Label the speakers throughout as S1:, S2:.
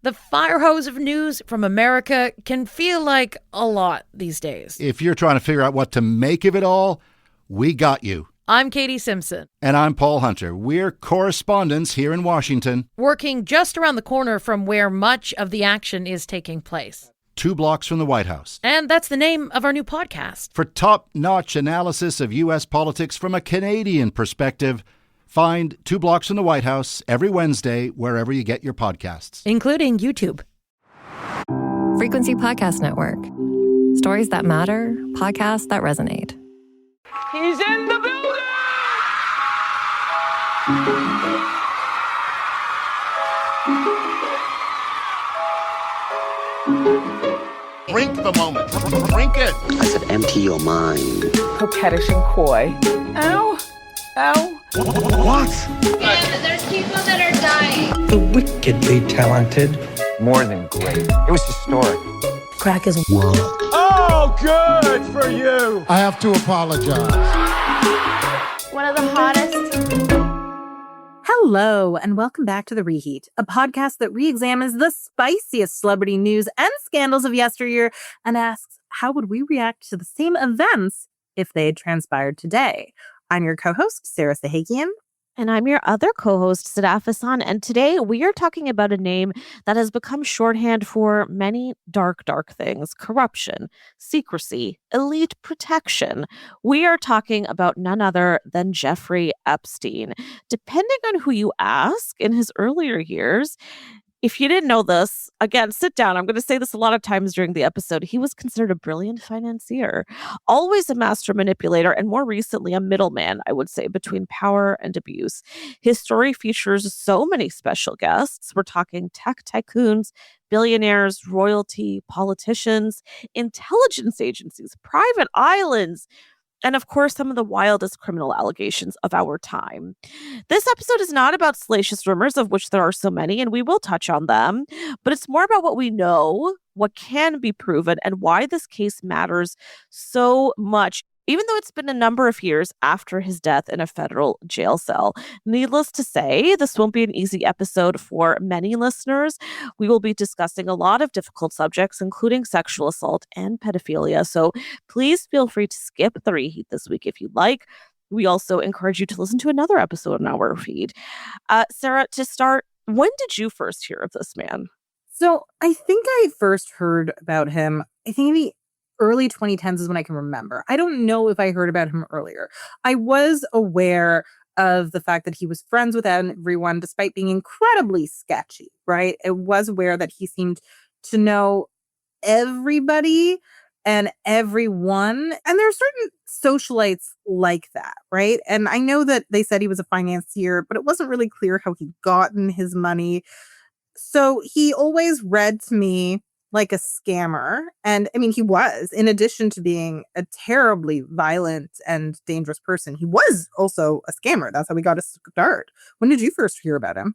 S1: The fire hose of news from America can feel like a lot these days.
S2: If you're trying to figure out what to make of it all, we got you.
S1: I'm Katie Simpson.
S2: And I'm Paul Hunter. We're correspondents here in Washington,
S1: working just around the corner from where much of the action is taking place.
S2: 2 blocks from the White House.
S1: And that's the name of our new podcast.
S2: For top-notch analysis of U.S. politics from a Canadian perspective, find 2 blocks from the White House every Wednesday wherever you get your podcasts.
S1: Including YouTube.
S3: Frequency Podcast Network. Stories that matter, podcasts that resonate.
S4: He's in the building!
S2: Drink the moment. Drink it.
S5: I said empty your mind.
S4: Coquettish and coy. Ow. Ow.
S2: What?
S6: And there's people that are dying.
S7: The wickedly talented.
S8: More than great. It was historic.
S3: Crack is
S5: Whoa.
S4: Oh, good for you.
S9: I have to apologize.
S6: One of the hottest.
S10: Hello, and welcome back to The Reheat, a podcast that re-examines the spiciest celebrity news and scandals of yesteryear and asks, how would we react to the same events if they had transpired today? I'm your co-host, Sarah Sahakian.
S11: And I'm your other co-host, Sadaf, and today we are talking about a name that has become shorthand for many dark, dark things: corruption, secrecy, elite protection. We are talking about none other than Jeffrey Epstein. Depending on who you ask, in his earlier years, if you didn't know this, again, sit down. I'm going to say this a lot of times during the episode. He was considered a brilliant financier, always a master manipulator, and more recently, a middleman, I would say, between power and abuse. His story features so many special guests. We're talking tech tycoons, billionaires, royalty, politicians, intelligence agencies, private islands, and of course, some of the wildest criminal allegations of our time. This episode is not about salacious rumors, of which there are so many, and we will touch on them, but it's more about what we know, what can be proven, and why this case matters so much, even though it's been a number of years after his death in a federal jail cell. Needless to say, this won't be an easy episode for many listeners. We will be discussing a lot of difficult subjects, including sexual assault and pedophilia. So please feel free to skip the reheat this week if you'd like. We also encourage you to listen to another episode on our feed. Sarah, to start, when did you first hear of this man?
S10: So I think I first heard about him, maybe early 2010s is when I can remember. I don't know if I heard about him earlier. I was aware of the fact that he was friends with everyone, despite being incredibly sketchy, right? I was aware that he seemed to know everybody and everyone. And there are certain socialites like that, right? And I know that they said he was a financier, but it wasn't really clear how he'd gotten his money. So he always read to me like a scammer. And I mean, he was, in addition to being a terribly violent and dangerous person, he was also a scammer. That's how we got his start. When did you first hear about him?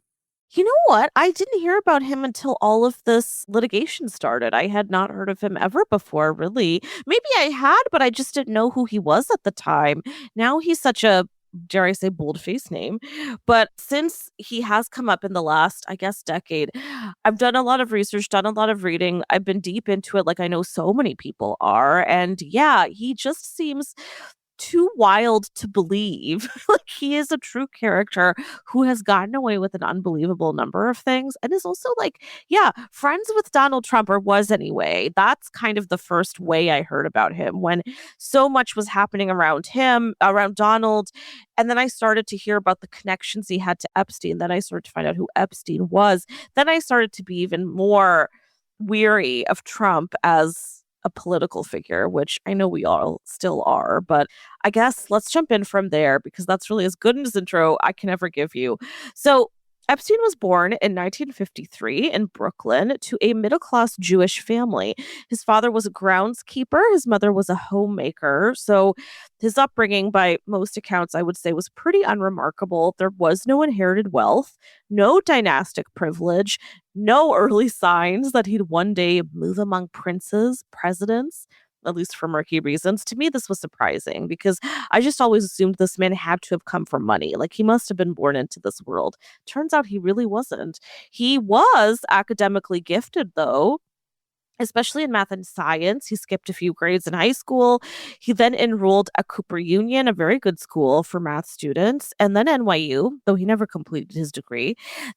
S11: You know what? I didn't hear about him until all of this litigation started. I had not heard of him ever before, really. Maybe I had, but I just didn't know who he was at the time. Now he's such a, dare I say, bold-faced name. But since he has come up in the last, I guess, decade, I've done a lot of research, done a lot of reading. I've been deep into it, like I know so many people are. And yeah, he just seems too wild to believe. Like, he is a true character who has gotten away with an unbelievable number of things and is also, like, yeah, friends with Donald Trump, or was anyway. That's kind of the first way I heard about him, when so much was happening around him, around Donald. And then I started to hear about the connections he had to Epstein. Then I started to find out who Epstein was. Then I started to be even more weary of Trump as a political figure, which I know we all still are. But I guess let's jump in from there, because that's really as good an intro I can ever give you. So Epstein was born in 1953 in Brooklyn to a middle-class Jewish family. His father was a groundskeeper. His mother was a homemaker. So his upbringing, by most accounts, I would say, was pretty unremarkable. There was no inherited wealth, no dynastic privilege, no early signs that he'd one day move among princes, presidents, at least for murky reasons. To me, this was surprising because I just always assumed this man had to have come from money. Like he must have been born into this world. Turns out he really wasn't. He was academically gifted, though, especially in math and science. He skipped a few grades in high school. He then enrolled at Cooper Union, a very good school for math students, and then NYU, though he never completed his degree.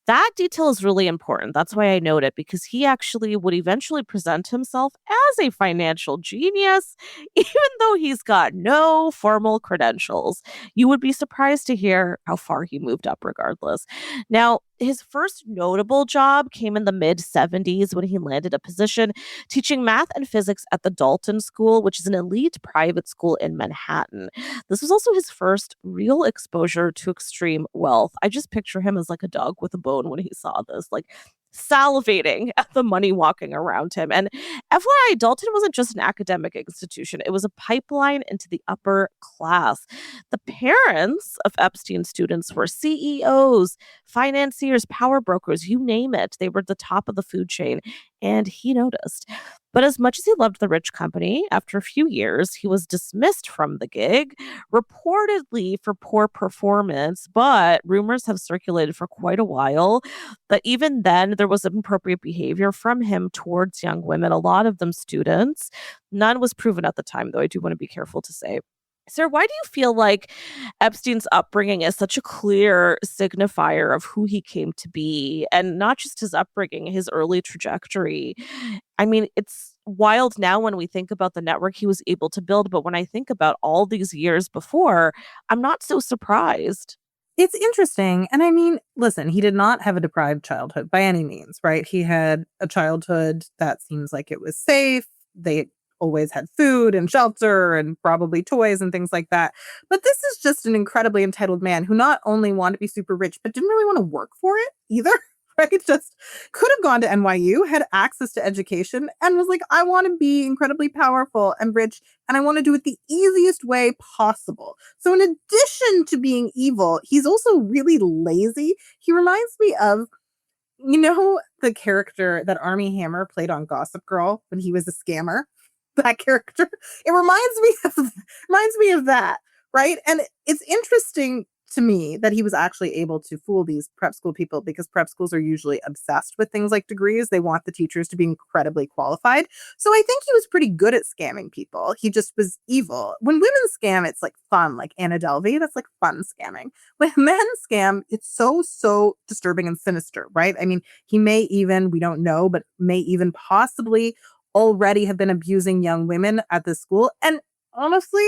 S11: That detail is really important. That's why I note it, because he actually would eventually present himself as a financial genius, even though he's got no formal credentials. You would be surprised to hear how far he moved up regardless. Now, his first notable job came in the mid-70s when he landed a position teaching math and physics at the Dalton School, which is an elite private school in Manhattan. This was also his first real exposure to extreme wealth. I just picture him as like a dog with a bone when he saw this, like salivating at the money walking around him. And FYI, Dalton wasn't just an academic institution, it was a pipeline into the upper class. The parents of Epstein students were CEOs, financiers, power brokers, you name it. They were at the top of the food chain, and he noticed. But as much as he loved the rich company, after a few years, he was dismissed from the gig, reportedly for poor performance. But rumors have circulated for quite a while that even then there was inappropriate behavior from him towards young women, a lot of them students. None was proven at the time, though I do want to be careful to say. Sir, why do you feel like Epstein's upbringing is such a clear signifier of who he came to be, and not just his upbringing, his early trajectory? I mean, it's wild now when we think about the network he was able to build, but when I think about all these years before, I'm not so surprised.
S10: It's interesting. And I mean, listen, he did not have a deprived childhood by any means, right? He had a childhood that seems like it was safe. They always had food and shelter and probably toys and things like that. But this is just an incredibly entitled man who not only wanted to be super rich, but didn't really want to work for it either. Right? Just could have gone to NYU, had access to education, and was like, I want to be incredibly powerful and rich, and I want to do it the easiest way possible. So in addition to being evil, he's also really lazy. He reminds me of, the character that Armie Hammer played on Gossip Girl when he was a scammer. That character. It reminds me of that, right? And it's interesting to me that he was actually able to fool these prep school people, because prep schools are usually obsessed with things like degrees. They want the teachers to be incredibly qualified. So I think he was pretty good at scamming people. He just was evil. When women scam, it's like fun, like Anna Delvey. That's like fun scamming. When men scam, it's so disturbing and sinister, right? I mean, he may even, we don't know, but may even possibly already have been abusing young women at this school. And honestly,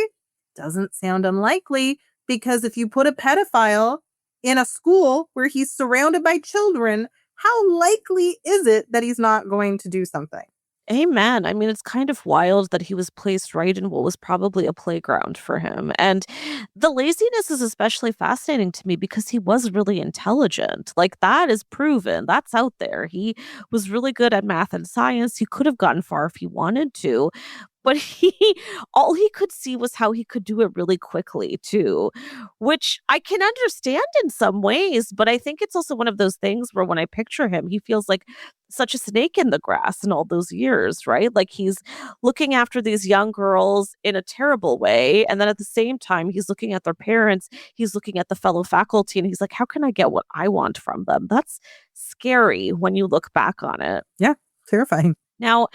S10: doesn't sound unlikely, because if you put a pedophile in a school where he's surrounded by children, how likely is it that he's not going to do something?
S11: Amen. I mean, it's kind of wild that he was placed right in what was probably a playground for him. And the laziness is especially fascinating to me because he was really intelligent. Like, that is proven. That's out there. He was really good at math and science. He could have gotten far if he wanted to. But all he could see was how he could do it really quickly too, which I can understand in some ways. But I think it's also one of those things where when I picture him, he feels like such a snake in the grass in all those years, right? Like he's looking after these young girls in a terrible way. And then at the same time, he's looking at their parents, he's looking at the fellow faculty, and he's like, how can I get what I want from them? That's scary when you look back on it.
S10: Yeah, terrifying.
S11: Now,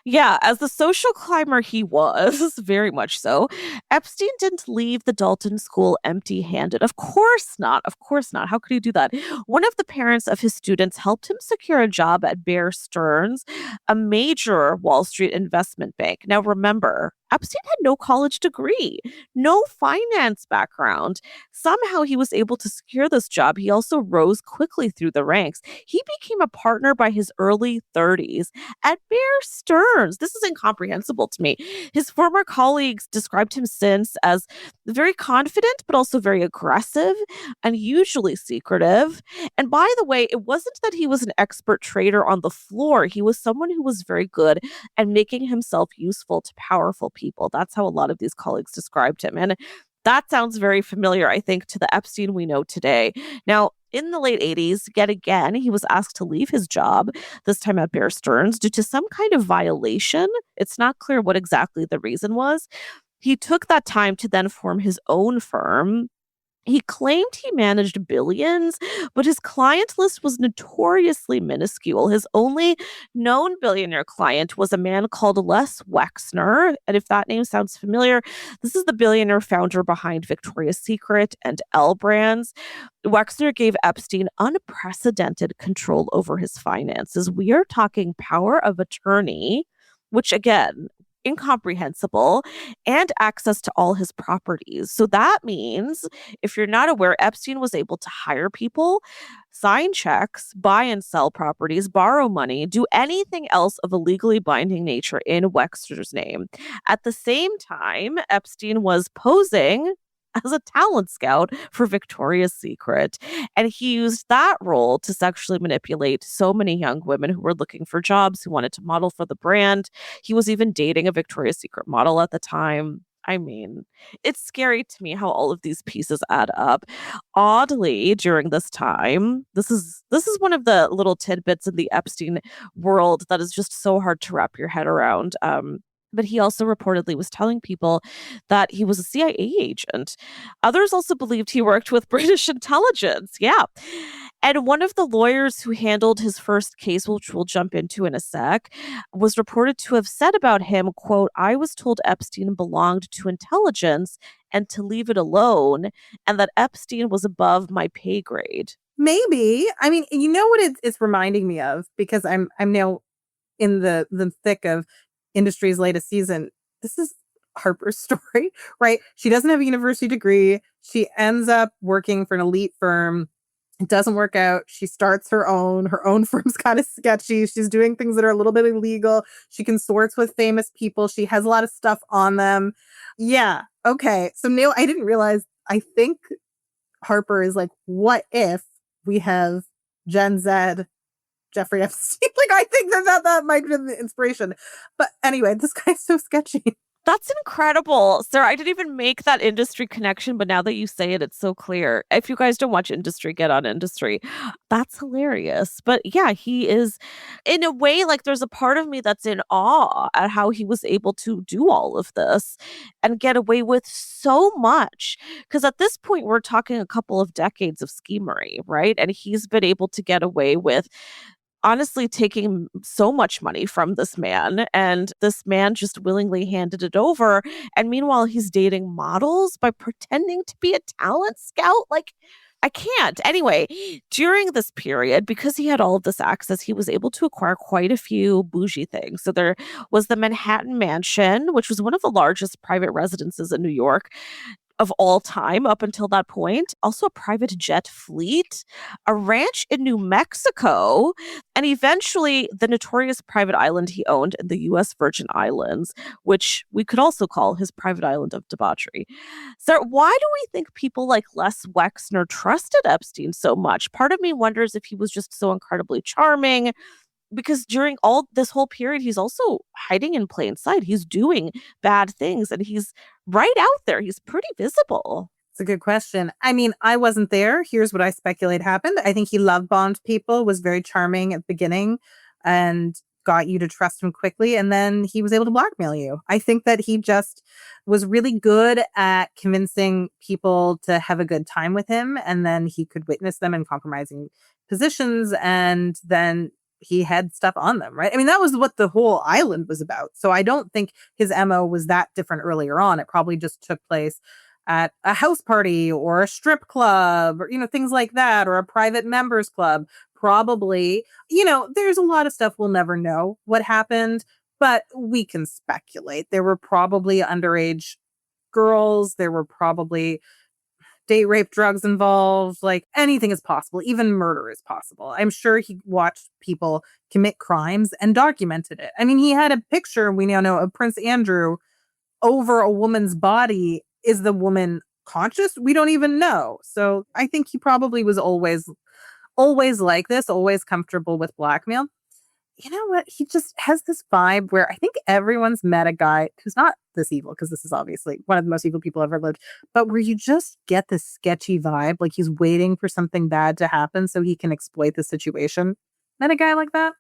S11: yeah, as the social climber he was, very much so, Epstein didn't leave the Dalton School empty-handed. Of course not. Of course not. How could he do that? One of the parents of his students helped him secure a job at Bear Stearns, a major Wall Street investment bank. Now, remember, Epstein had no college degree, no finance background. Somehow he was able to secure this job. He also rose quickly through the ranks. He became a partner by his early 30s at Bear Stearns. This is incomprehensible to me. His former colleagues described him since as very confident, but also very aggressive and usually secretive. And by the way, it wasn't that he was an expert trader on the floor. He was someone who was very good at making himself useful to powerful people. That's how a lot of these colleagues described him. And That sounds very familiar, I think, to the Epstein we know today. Now, in the late 80s, yet again, he was asked to leave his job, this time at Bear Stearns, due to some kind of violation. It's not clear what exactly the reason was. He took that time to then form his own firm. He claimed he managed billions, but his client list was notoriously minuscule. His only known billionaire client was a man called Les Wexner. And if that name sounds familiar, this is the billionaire founder behind Victoria's Secret and L Brands. Wexner gave Epstein unprecedented control over his finances. We are talking power of attorney, which again, incomprehensible, and access to all his properties. So that means, if you're not aware, Epstein was able to hire people, sign checks, buy and sell properties, borrow money, do anything else of a legally binding nature in Wexner's name. At the same time, Epstein was posing as a talent scout for Victoria's Secret. And he used that role to sexually manipulate so many young women who were looking for jobs, who wanted to model for the brand. He was even dating a Victoria's Secret model at the time. I mean, it's scary to me how all of these pieces add up. Oddly, during this time, this is one of the little tidbits in the Epstein world that is just so hard to wrap your head around. But he also reportedly was telling people that he was a CIA agent. Others also believed he worked with British intelligence. Yeah. And one of the lawyers who handled his first case, which we'll jump into in a sec, was reported to have said about him, quote, "I was told Epstein belonged to intelligence and to leave it alone, and that Epstein was above my pay grade."
S10: Maybe. I mean, you know what it's reminding me of? Because I'm now in the thick of industry's latest season. This is Harper's story, right? She doesn't have a university degree. She ends up working for an elite firm. It doesn't work out. She starts her own. Her own firm's kind of sketchy. She's doing things that are a little bit illegal. She consorts with famous people. She has a lot of stuff on them. Yeah. Okay. So Neil, I didn't realize, I think Harper is like, what if we have Gen Z Jeffrey Epstein? Like, I think that might be the inspiration. But anyway, this guy's so sketchy.
S11: That's incredible. Sarah, I didn't even make that industry connection, but now that you say it, it's so clear. If you guys don't watch Industry, get on Industry. That's hilarious. But yeah, he is, in a way, like there's a part of me that's in awe at how he was able to do all of this and get away with so much. Because at this point, we're talking a couple of decades of schemery, right? And he's been able to get away with honestly taking so much money from this man, and this man just willingly handed it over. And meanwhile, he's dating models by pretending to be a talent scout. Like, I can't. Anyway, during this period, because he had all of this access, he was able to acquire quite a few bougie things. So there was the Manhattan Mansion, which was one of the largest private residences in New York of all time up until that point. Also a private jet fleet, a ranch in New Mexico, and eventually the notorious private island he owned in the U.S. Virgin Islands, which we could also call his private island of debauchery. So why do we think people like Les Wexner trusted Epstein so much? Part of me wonders if he was just so incredibly charming, because during all this whole period, he's also hiding in plain sight. He's doing bad things and he's right out there. He's pretty visible.
S10: It's a good question. I mean, I wasn't there. Here's what I speculate happened. I think he love bombed people, was very charming at the beginning, and got you to trust him quickly. And then he was able to blackmail you. I think that he just was really good at convincing people to have a good time with him. And then he could witness them in compromising positions. And then he had stuff on them, right? I mean, that was what the whole island was about. So I don't think his MO was that different earlier on. It probably just took place at a house party or a strip club or, things like that, or a private members club. Probably, there's a lot of stuff we'll never know what happened, but we can speculate. There were probably underage girls. There were probably date rape, drugs involved. Like, anything is possible. Even murder is possible. I'm sure he watched people commit crimes and documented it. I mean, he had a picture, we now know, of Prince Andrew over a woman's body. Is the woman conscious? We don't even know. So I think he probably was always like this, always comfortable with blackmail. you know what? He just has this vibe where I think everyone's met a guy who's not this evil, because this is obviously one of the most evil people ever lived, but where you just get this sketchy vibe, like he's waiting for something bad to happen so he can exploit the situation. Met a guy like that?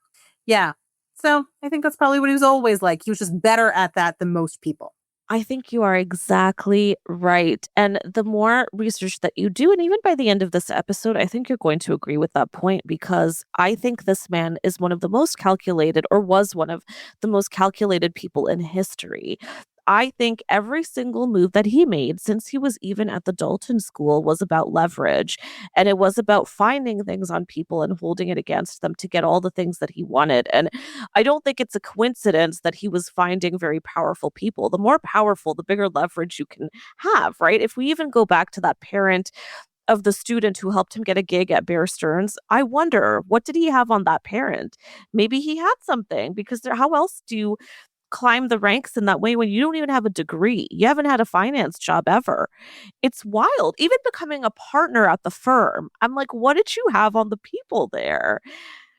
S10: Yeah. So I think that's probably what he was always like. He was just better at that than most people.
S11: I think you are exactly right. And the more research that you do, and even by the end of this episode, I think you're going to agree with that point, because I think this man is one of the most calculated, or was one of the most calculated people in history. I think every single move that he made since he was even at the Dalton School was about leverage. And it was about finding things on people and holding it against them to get all the things that he wanted. And I don't think it's a coincidence that he was finding very powerful people. The more powerful, the bigger leverage you can have, right? If we even go back to that parent of the student who helped him get a gig at Bear Stearns, I wonder, what did he have on that parent? Maybe he had something, because how else do you climb the ranks in that way when you don't even have a degree? You haven't had a finance job ever. It's wild. Even becoming a partner at the firm, I'm like, what did you have on the people there?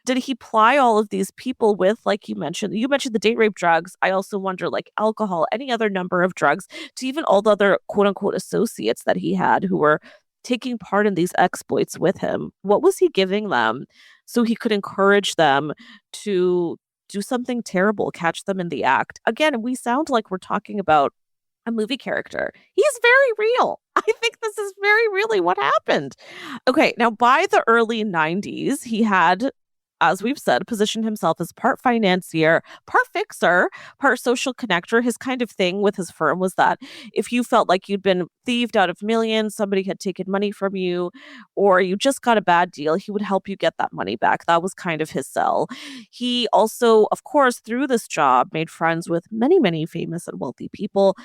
S11: Did he ply all of these people with, like you mentioned the date rape drugs. I also wonder, like alcohol, any other number of drugs, to even all the other quote unquote associates that he had who were taking part in these exploits with him. What was he giving them so he could encourage them to do something terrible, catch them in the act? Again, we sound like we're talking about a movie character. He's very real. I think this is very really what happened. Okay, now by the early 90s, he had, as we've said, positioned himself as part financier, part fixer, part social connector. His kind of thing with his firm was that if you felt like you'd been thieved out of millions, somebody had taken money from you, or you just got a bad deal, he would help you get that money back. That was kind of his sell. He also, of course, through this job, made friends with many, many famous and wealthy people.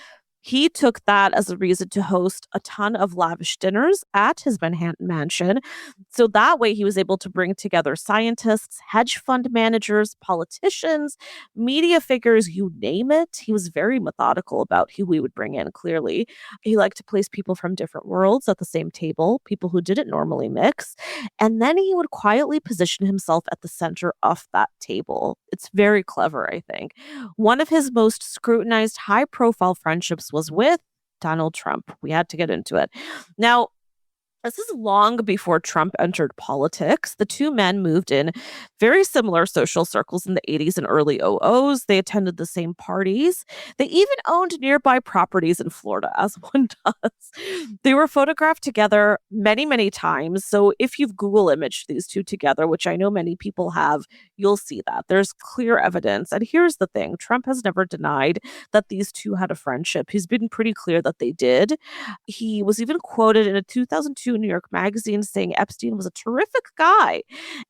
S11: He took that as a reason to host a ton of lavish dinners at his Manhattan mansion. So that way he was able to bring together scientists, hedge fund managers, politicians, media figures, you name it. He was very methodical about who we would bring in, clearly. He liked to place people from different worlds at the same table, people who didn't normally mix. And then he would quietly position himself at the center of that table. It's very clever, I think. One of his most scrutinized high-profile friendships was with Donald Trump. We had to get into it. Now, this is long before Trump entered politics. The two men moved in very similar social circles in the 80s and early 00s. They attended the same parties. They even owned nearby properties in Florida, as one does. They were photographed together many, many times. So if you've Google imaged these two together, which I know many people have, you'll see that. There's clear evidence. And here's the thing. Trump has never denied that these two had a friendship. He's been pretty clear that they did. He was even quoted in a 2002 New York Magazine saying Epstein was a terrific guy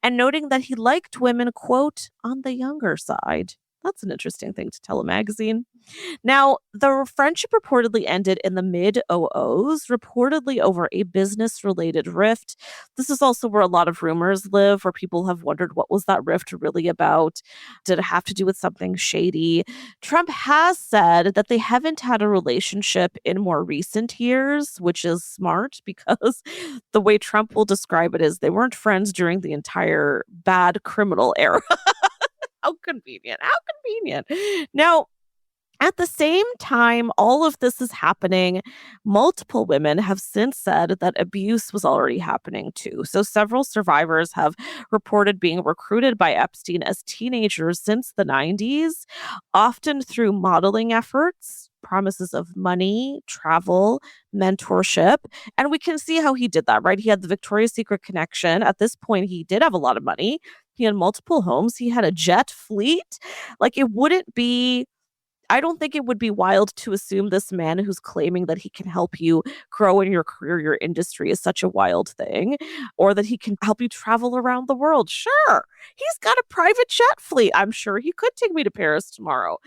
S11: and noting that he liked women, quote, on the younger side. That's an interesting thing to tell a magazine. Now, the friendship reportedly ended in the mid-00s, reportedly over a business-related rift. This is also where a lot of rumors live, where people have wondered, what was that rift really about? Did it have to do with something shady? Trump has said that they haven't had a relationship in more recent years, which is smart, because the way Trump will describe it is they weren't friends during the entire bad criminal era. How convenient. How convenient. Now, at the same time, all of this is happening. Multiple women have since said that abuse was already happening too. So several survivors have reported being recruited by Epstein as teenagers since the 90s, often through modeling efforts, promises of money, travel, mentorship. And we can see how he did that, right? He had the Victoria's Secret connection. At this point, he did have a lot of money. He had multiple homes. He had a jet fleet. Like, it wouldn't be, I don't think it would be wild to assume this man who's claiming that he can help you grow in your career, your industry, is such a wild thing, or that he can help you travel around the world. Sure, he's got a private jet fleet. I'm sure he could take me to Paris tomorrow.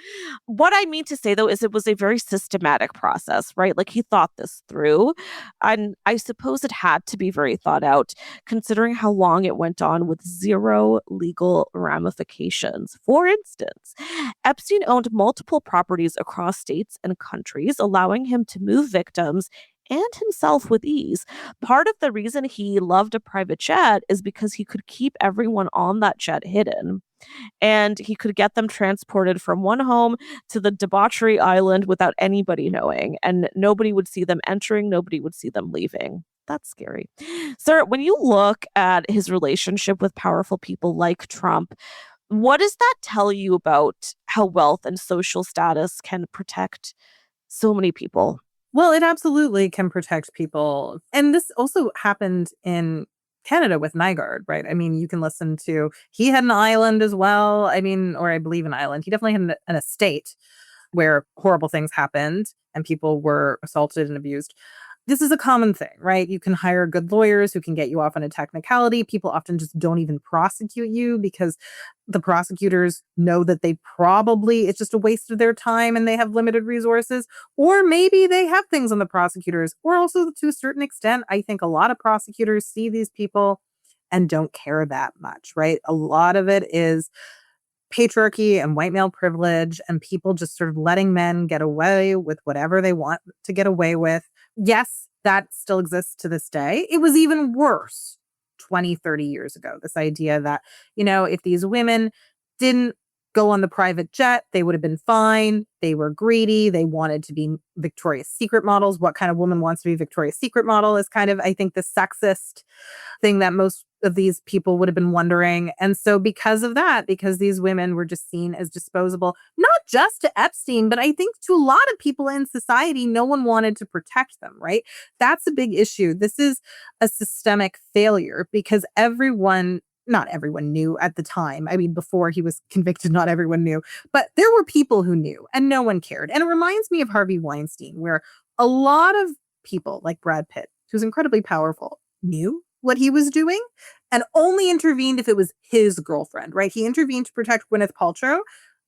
S11: What I mean to say, though, is it was a very systematic process, right? Like, he thought this through. And I suppose it had to be very thought out, considering how long it went on with zero legal ramifications. For instance, Epstein owned multiple properties across states and countries, allowing him to move victims and himself with ease. Part of the reason he loved a private jet is because he could keep everyone on that jet hidden. And he could get them transported from one home to the debauchery island without anybody knowing. And nobody would see them entering, nobody would see them leaving. That's scary. Sir, when you look at his relationship with powerful people like Trump, what does that tell you about how wealth and social status can protect so many people?
S10: Well, it absolutely can protect people. And this also happened in Canada with Nygaard, right? I mean, you can listen to, he had an island as well. I mean, or I believe an island. He definitely had an estate where horrible things happened and people were assaulted and abused. This is a common thing, right? You can hire good lawyers who can get you off on a technicality. People often just don't even prosecute you because the prosecutors know that it's just a waste of their time and they have limited resources. Or maybe they have things on the prosecutors. Or also, to a certain extent, I think a lot of prosecutors see these people and don't care that much, right? A lot of it is patriarchy and white male privilege and people just sort of letting men get away with whatever they want to get away with. Yes, that still exists to this day. It was even worse 20, 30 years ago. This idea that, if these women didn't go on the private jet, they would have been fine. They were greedy. They wanted to be Victoria's Secret models. What kind of woman wants to be Victoria's Secret model is kind of, I think, the sexist thing that most of these people would have been wondering. And so because of that, because these women were just seen as disposable, not just to Epstein, but I think to a lot of people in society, no one wanted to protect them, right? That's a big issue. This is a systemic failure because not everyone knew at the time. I mean, before he was convicted, not everyone knew, but there were people who knew and no one cared. And it reminds me of Harvey Weinstein, where a lot of people like Brad Pitt, who's incredibly powerful, knew what he was doing and only intervened if it was his girlfriend, right? He intervened to protect Gwyneth Paltrow,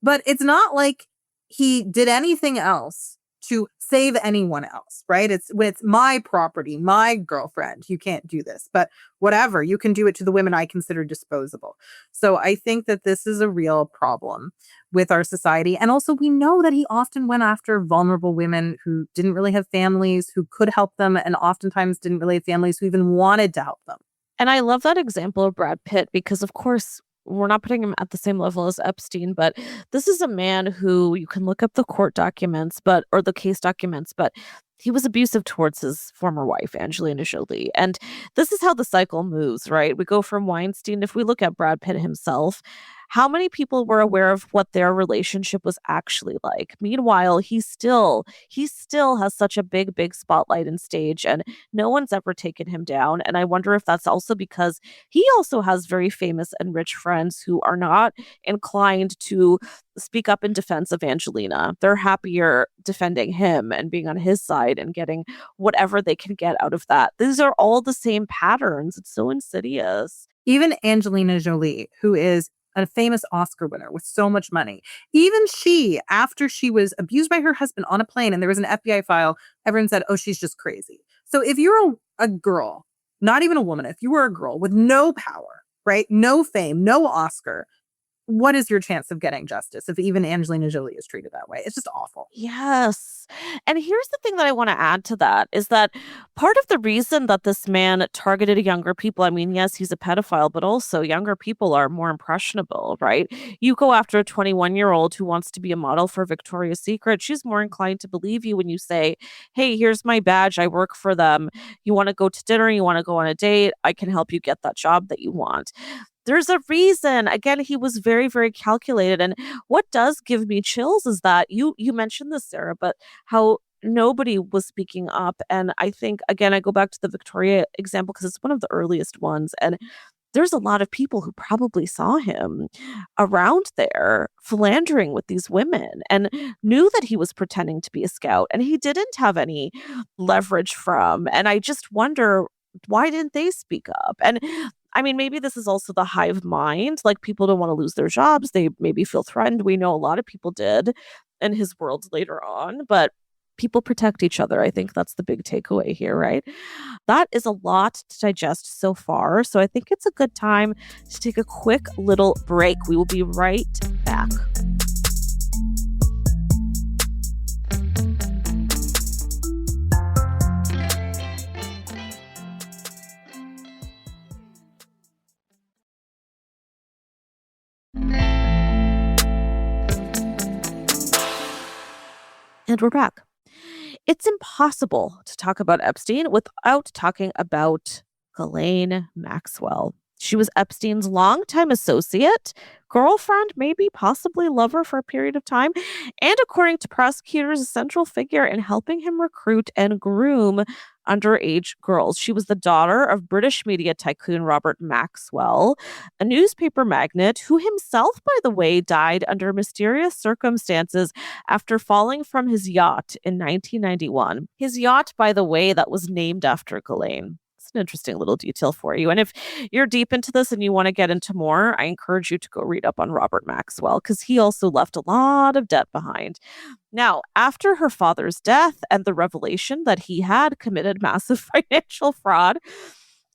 S10: but it's not like he did anything else to save anyone else, right? It's my property, my girlfriend. You can't do this, but whatever, you can do it to the women I consider disposable. So I think that this is a real problem with our society. And also we know that he often went after vulnerable women who didn't really have families, who could help them, and oftentimes didn't really have families who even wanted to help them.
S11: And I love that example of Brad Pitt because, of course, we're not putting him at the same level as Epstein, but this is a man who you can look up the court documents, or the case documents, but he was abusive towards his former wife, Angelina Jolie. And this is how the cycle moves, right? We go from Weinstein. If we look at Brad Pitt himself, how many people were aware of what their relationship was actually like? Meanwhile, he still has such a big spotlight and stage, and no one's ever taken him down. And I wonder if that's also because he also has very famous and rich friends who are not inclined to speak up in defense of Angelina. They're happier defending him and being on his side and getting whatever they can get out of that. These are all the same patterns. It's so insidious.
S10: Even Angelina Jolie, who is a famous Oscar winner with so much money. Even she, after she was abused by her husband on a plane and there was an FBI file, everyone said, oh, she's just crazy. So if you're a girl, not even a woman, if you were a girl with no power, right? No fame, no Oscar, what is your chance of getting justice if even Angelina Jolie is treated that way? It's just awful.
S11: Yes. And here's the thing that I want to add to that is that part of the reason that this man targeted younger people, I mean, yes, he's a pedophile, but also younger people are more impressionable, right? You go after a 21-year-old who wants to be a model for Victoria's Secret, she's more inclined to believe you when you say, hey, here's my badge, I work for them. You want to go to dinner, you want to go on a date, I can help you get that job that you want. There's a reason. Again, he was very, very calculated. And what does give me chills is that you mentioned this, Sarah, but how nobody was speaking up. And I think, again, I go back to the Victoria example because it's one of the earliest ones. And there's a lot of people who probably saw him around there philandering with these women and knew that he was pretending to be a scout and he didn't have any leverage from. And I just wonder, why didn't they speak up? And I mean, maybe this is also the hive mind. Like, people don't want to lose their jobs. They maybe feel threatened. We know a lot of people did in his world later on, but people protect each other. I think that's the big takeaway here, right? That is a lot to digest so far. So I think it's a good time to take a quick little break. We will be right back. And we're back. It's impossible to talk about Epstein without talking about Ghislaine Maxwell. She was Epstein's longtime associate, girlfriend, maybe possibly lover for a period of time, and according to prosecutors, a central figure in helping him recruit and groom underage girls. She was the daughter of British media tycoon Robert Maxwell, a newspaper magnate who himself, by the way, died under mysterious circumstances after falling from his yacht in 1991. His yacht, by the way, that was named after Ghislaine. It's an interesting little detail for you. And if you're deep into this and you want to get into more, I encourage you to go read up on Robert Maxwell because he also left a lot of debt behind. Now, after her father's death and the revelation that he had committed massive financial fraud,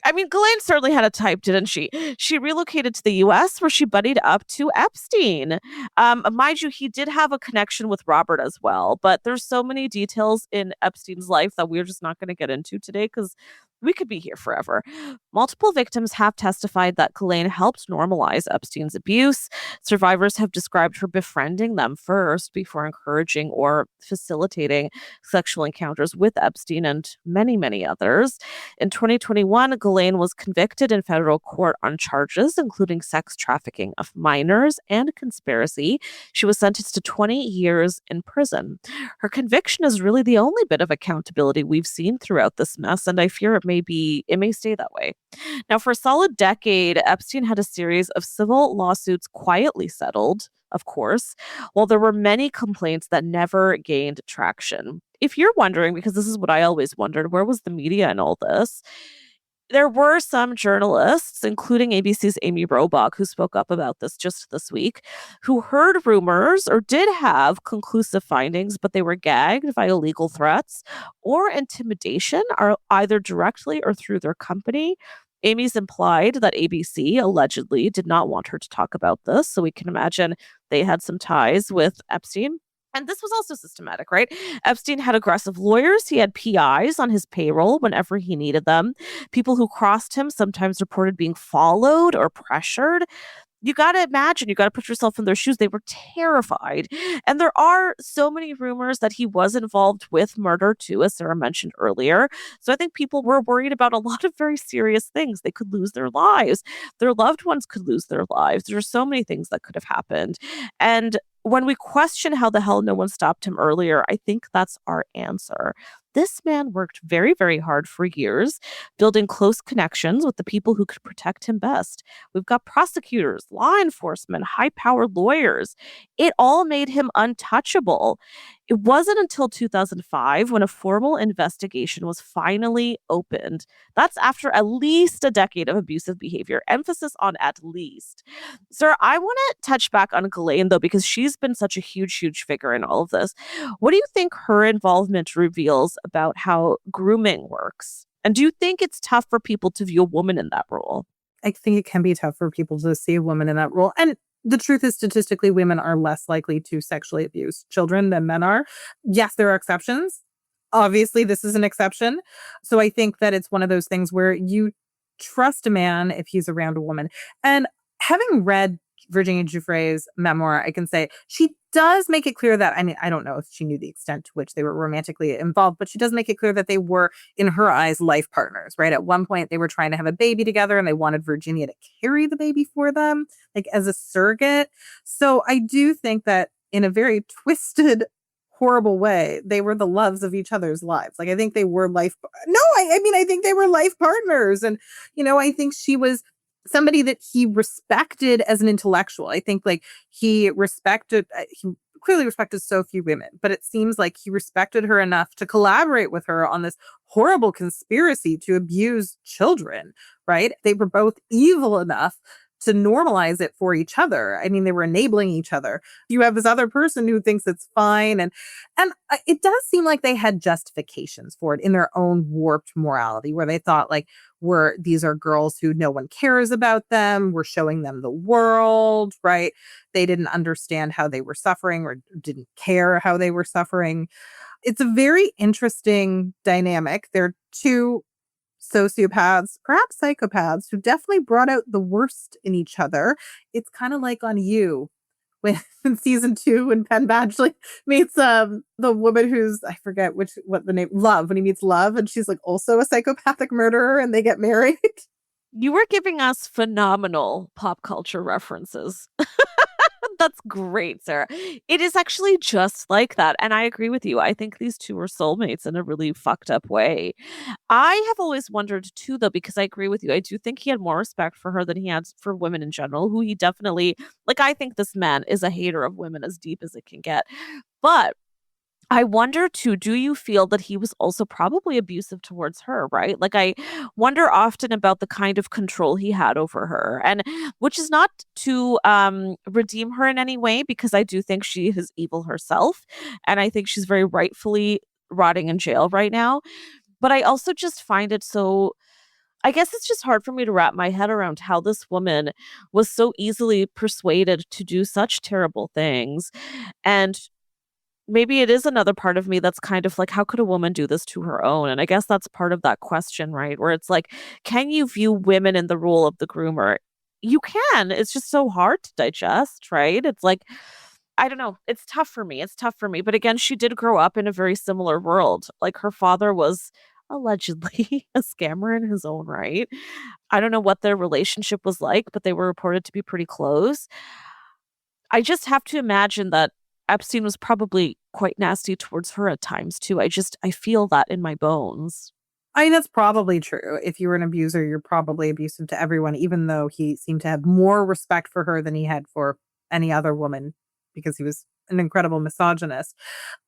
S11: I mean, Ghislaine certainly had a type, didn't she? She relocated to the U.S. where she buddied up to Epstein. Mind you, he did have a connection with Robert as well, but there's so many details in Epstein's life that we're just not going to get into today because we could be here forever. Multiple victims have testified that Ghislaine helped normalize Epstein's abuse. Survivors have described her befriending them first before encouraging or facilitating sexual encounters with Epstein and many, many others. In 2021, Ghislaine was convicted in federal court on charges including sex trafficking of minors and conspiracy. She was sentenced to 20 years in prison. Her conviction is really the only bit of accountability we've seen throughout this mess, and I fear it may stay that way. Now, for a solid decade, Epstein had a series of civil lawsuits quietly settled, of course, while there were many complaints that never gained traction. If you're wondering, because this is what I always wondered, where was the media in all this? There were some journalists, including ABC's Amy Robach, who spoke up about this just this week, who heard rumors or did have conclusive findings, but they were gagged via legal threats or intimidation, either directly or through their company. Amy's implied that ABC allegedly did not want her to talk about this, so we can imagine they had some ties with Epstein. And this was also systematic, right? Epstein had aggressive lawyers. He had PIs on his payroll whenever he needed them. People who crossed him sometimes reported being followed or pressured. You got to imagine, you got to put yourself in their shoes. They were terrified. And there are so many rumors that he was involved with murder too, as Sarah mentioned earlier. So I think people were worried about a lot of very serious things. They could lose their lives. Their loved ones could lose their lives. There are so many things that could have happened. And when we question how the hell no one stopped him earlier, I think that's our answer. This man worked very, very hard for years, building close connections with the people who could protect him best. We've got prosecutors, law enforcement, high-powered lawyers. It all made him untouchable. It wasn't until 2005 when a formal investigation was finally opened. That's after at least a decade of abusive behavior. Emphasis on at least. Sir, I want to touch back on Ghislaine, though, because she's been such a huge, huge figure in all of this. What do you think her involvement reveals about how grooming works? And do you think it's tough for people to view a woman in that role?
S10: I think it can be tough for people to see a woman in that role. And the truth is, statistically, women are less likely to sexually abuse children than men are. Yes, there are exceptions. Obviously, this is an exception. So I think that it's one of those things where you trust a man if he's around a woman. And having read Virginia Giuffre's memoir, I can say she does make it clear that, I mean, I don't know if she knew the extent to which they were romantically involved, but she does make it clear that they were, in her eyes, life partners, right? At one point, they were trying to have a baby together and they wanted Virginia to carry the baby for them, like as a surrogate. So I do think that in a very twisted, horrible way, they were the loves of each other's lives. Like, I think they were I think they were life partners. And, I think she was somebody that he respected as an intellectual. I think he clearly respected so few women, but it seems like he respected her enough to collaborate with her on this horrible conspiracy to abuse children, right? They were both evil enough to normalize it for each other. I mean, they were enabling each other. You have this other person who thinks it's fine. And it does seem like they had justifications for it in their own warped morality, where they thought these are girls who no one cares about them. We're showing them the world, right? They didn't understand how they were suffering or didn't care how they were suffering. It's a very interesting dynamic. They're two sociopaths, perhaps psychopaths, who definitely brought out the worst in each other. It's kind of like on You, when in season 2 when Penn Badgley meets the woman who's, I forget what the name, Love, when he meets Love, and she's like also a psychopathic murderer, and they get married.
S11: You were giving us phenomenal pop culture references. That's great, Sarah. It is actually just like that. And I agree with you. I think these two are soulmates in a really fucked up way. I have always wondered too, though, because I agree with you. I do think he had more respect for her than he had for women in general, who he definitely, like, I think this man is a hater of women as deep as it can get. But I wonder too, do you feel that he was also probably abusive towards her, right? Like, I wonder often about the kind of control he had over her, and which is not to redeem her in any way, because I do think she is evil herself, and I think she's very rightfully rotting in jail right now. But I also just find it so, I guess it's just hard for me to wrap my head around how this woman was so easily persuaded to do such terrible things. And maybe it is another part of me that's kind of like, how could a woman do this to her own? And I guess that's part of that question, right? Where it's like, can you view women in the role of the groomer? You can. It's just so hard to digest, right? It's like, I don't know. It's tough for me. It's tough for me. But again, she did grow up in a very similar world. Like, her father was allegedly a scammer in his own right. I don't know what their relationship was like, but they were reported to be pretty close. I just have to imagine that Epstein was probably quite nasty towards her at times too. I feel that in my bones.
S10: I mean, that's probably true. If you were an abuser, you're probably abusive to everyone, even though he seemed to have more respect for her than he had for any other woman, because he was an incredible misogynist.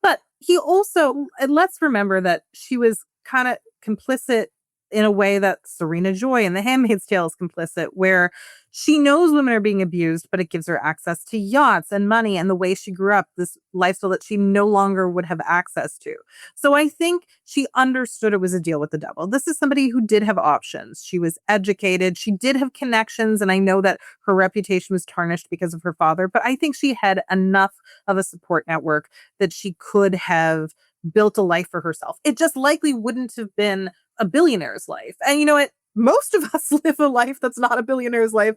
S10: But he also, and let's remember that she was kind of complicit in a way that Serena Joy in The Handmaid's Tale is complicit, where she knows women are being abused, but it gives her access to yachts and money and the way she grew up, this lifestyle that she no longer would have access to. So I think she understood it was a deal with the devil. This is somebody who did have options. She was educated. She did have connections. And I know that her reputation was tarnished because of her father, but I think she had enough of a support network that she could have built a life for herself. It just likely wouldn't have been a billionaire's life. And you know what? Most of us live a life that's not a billionaire's life,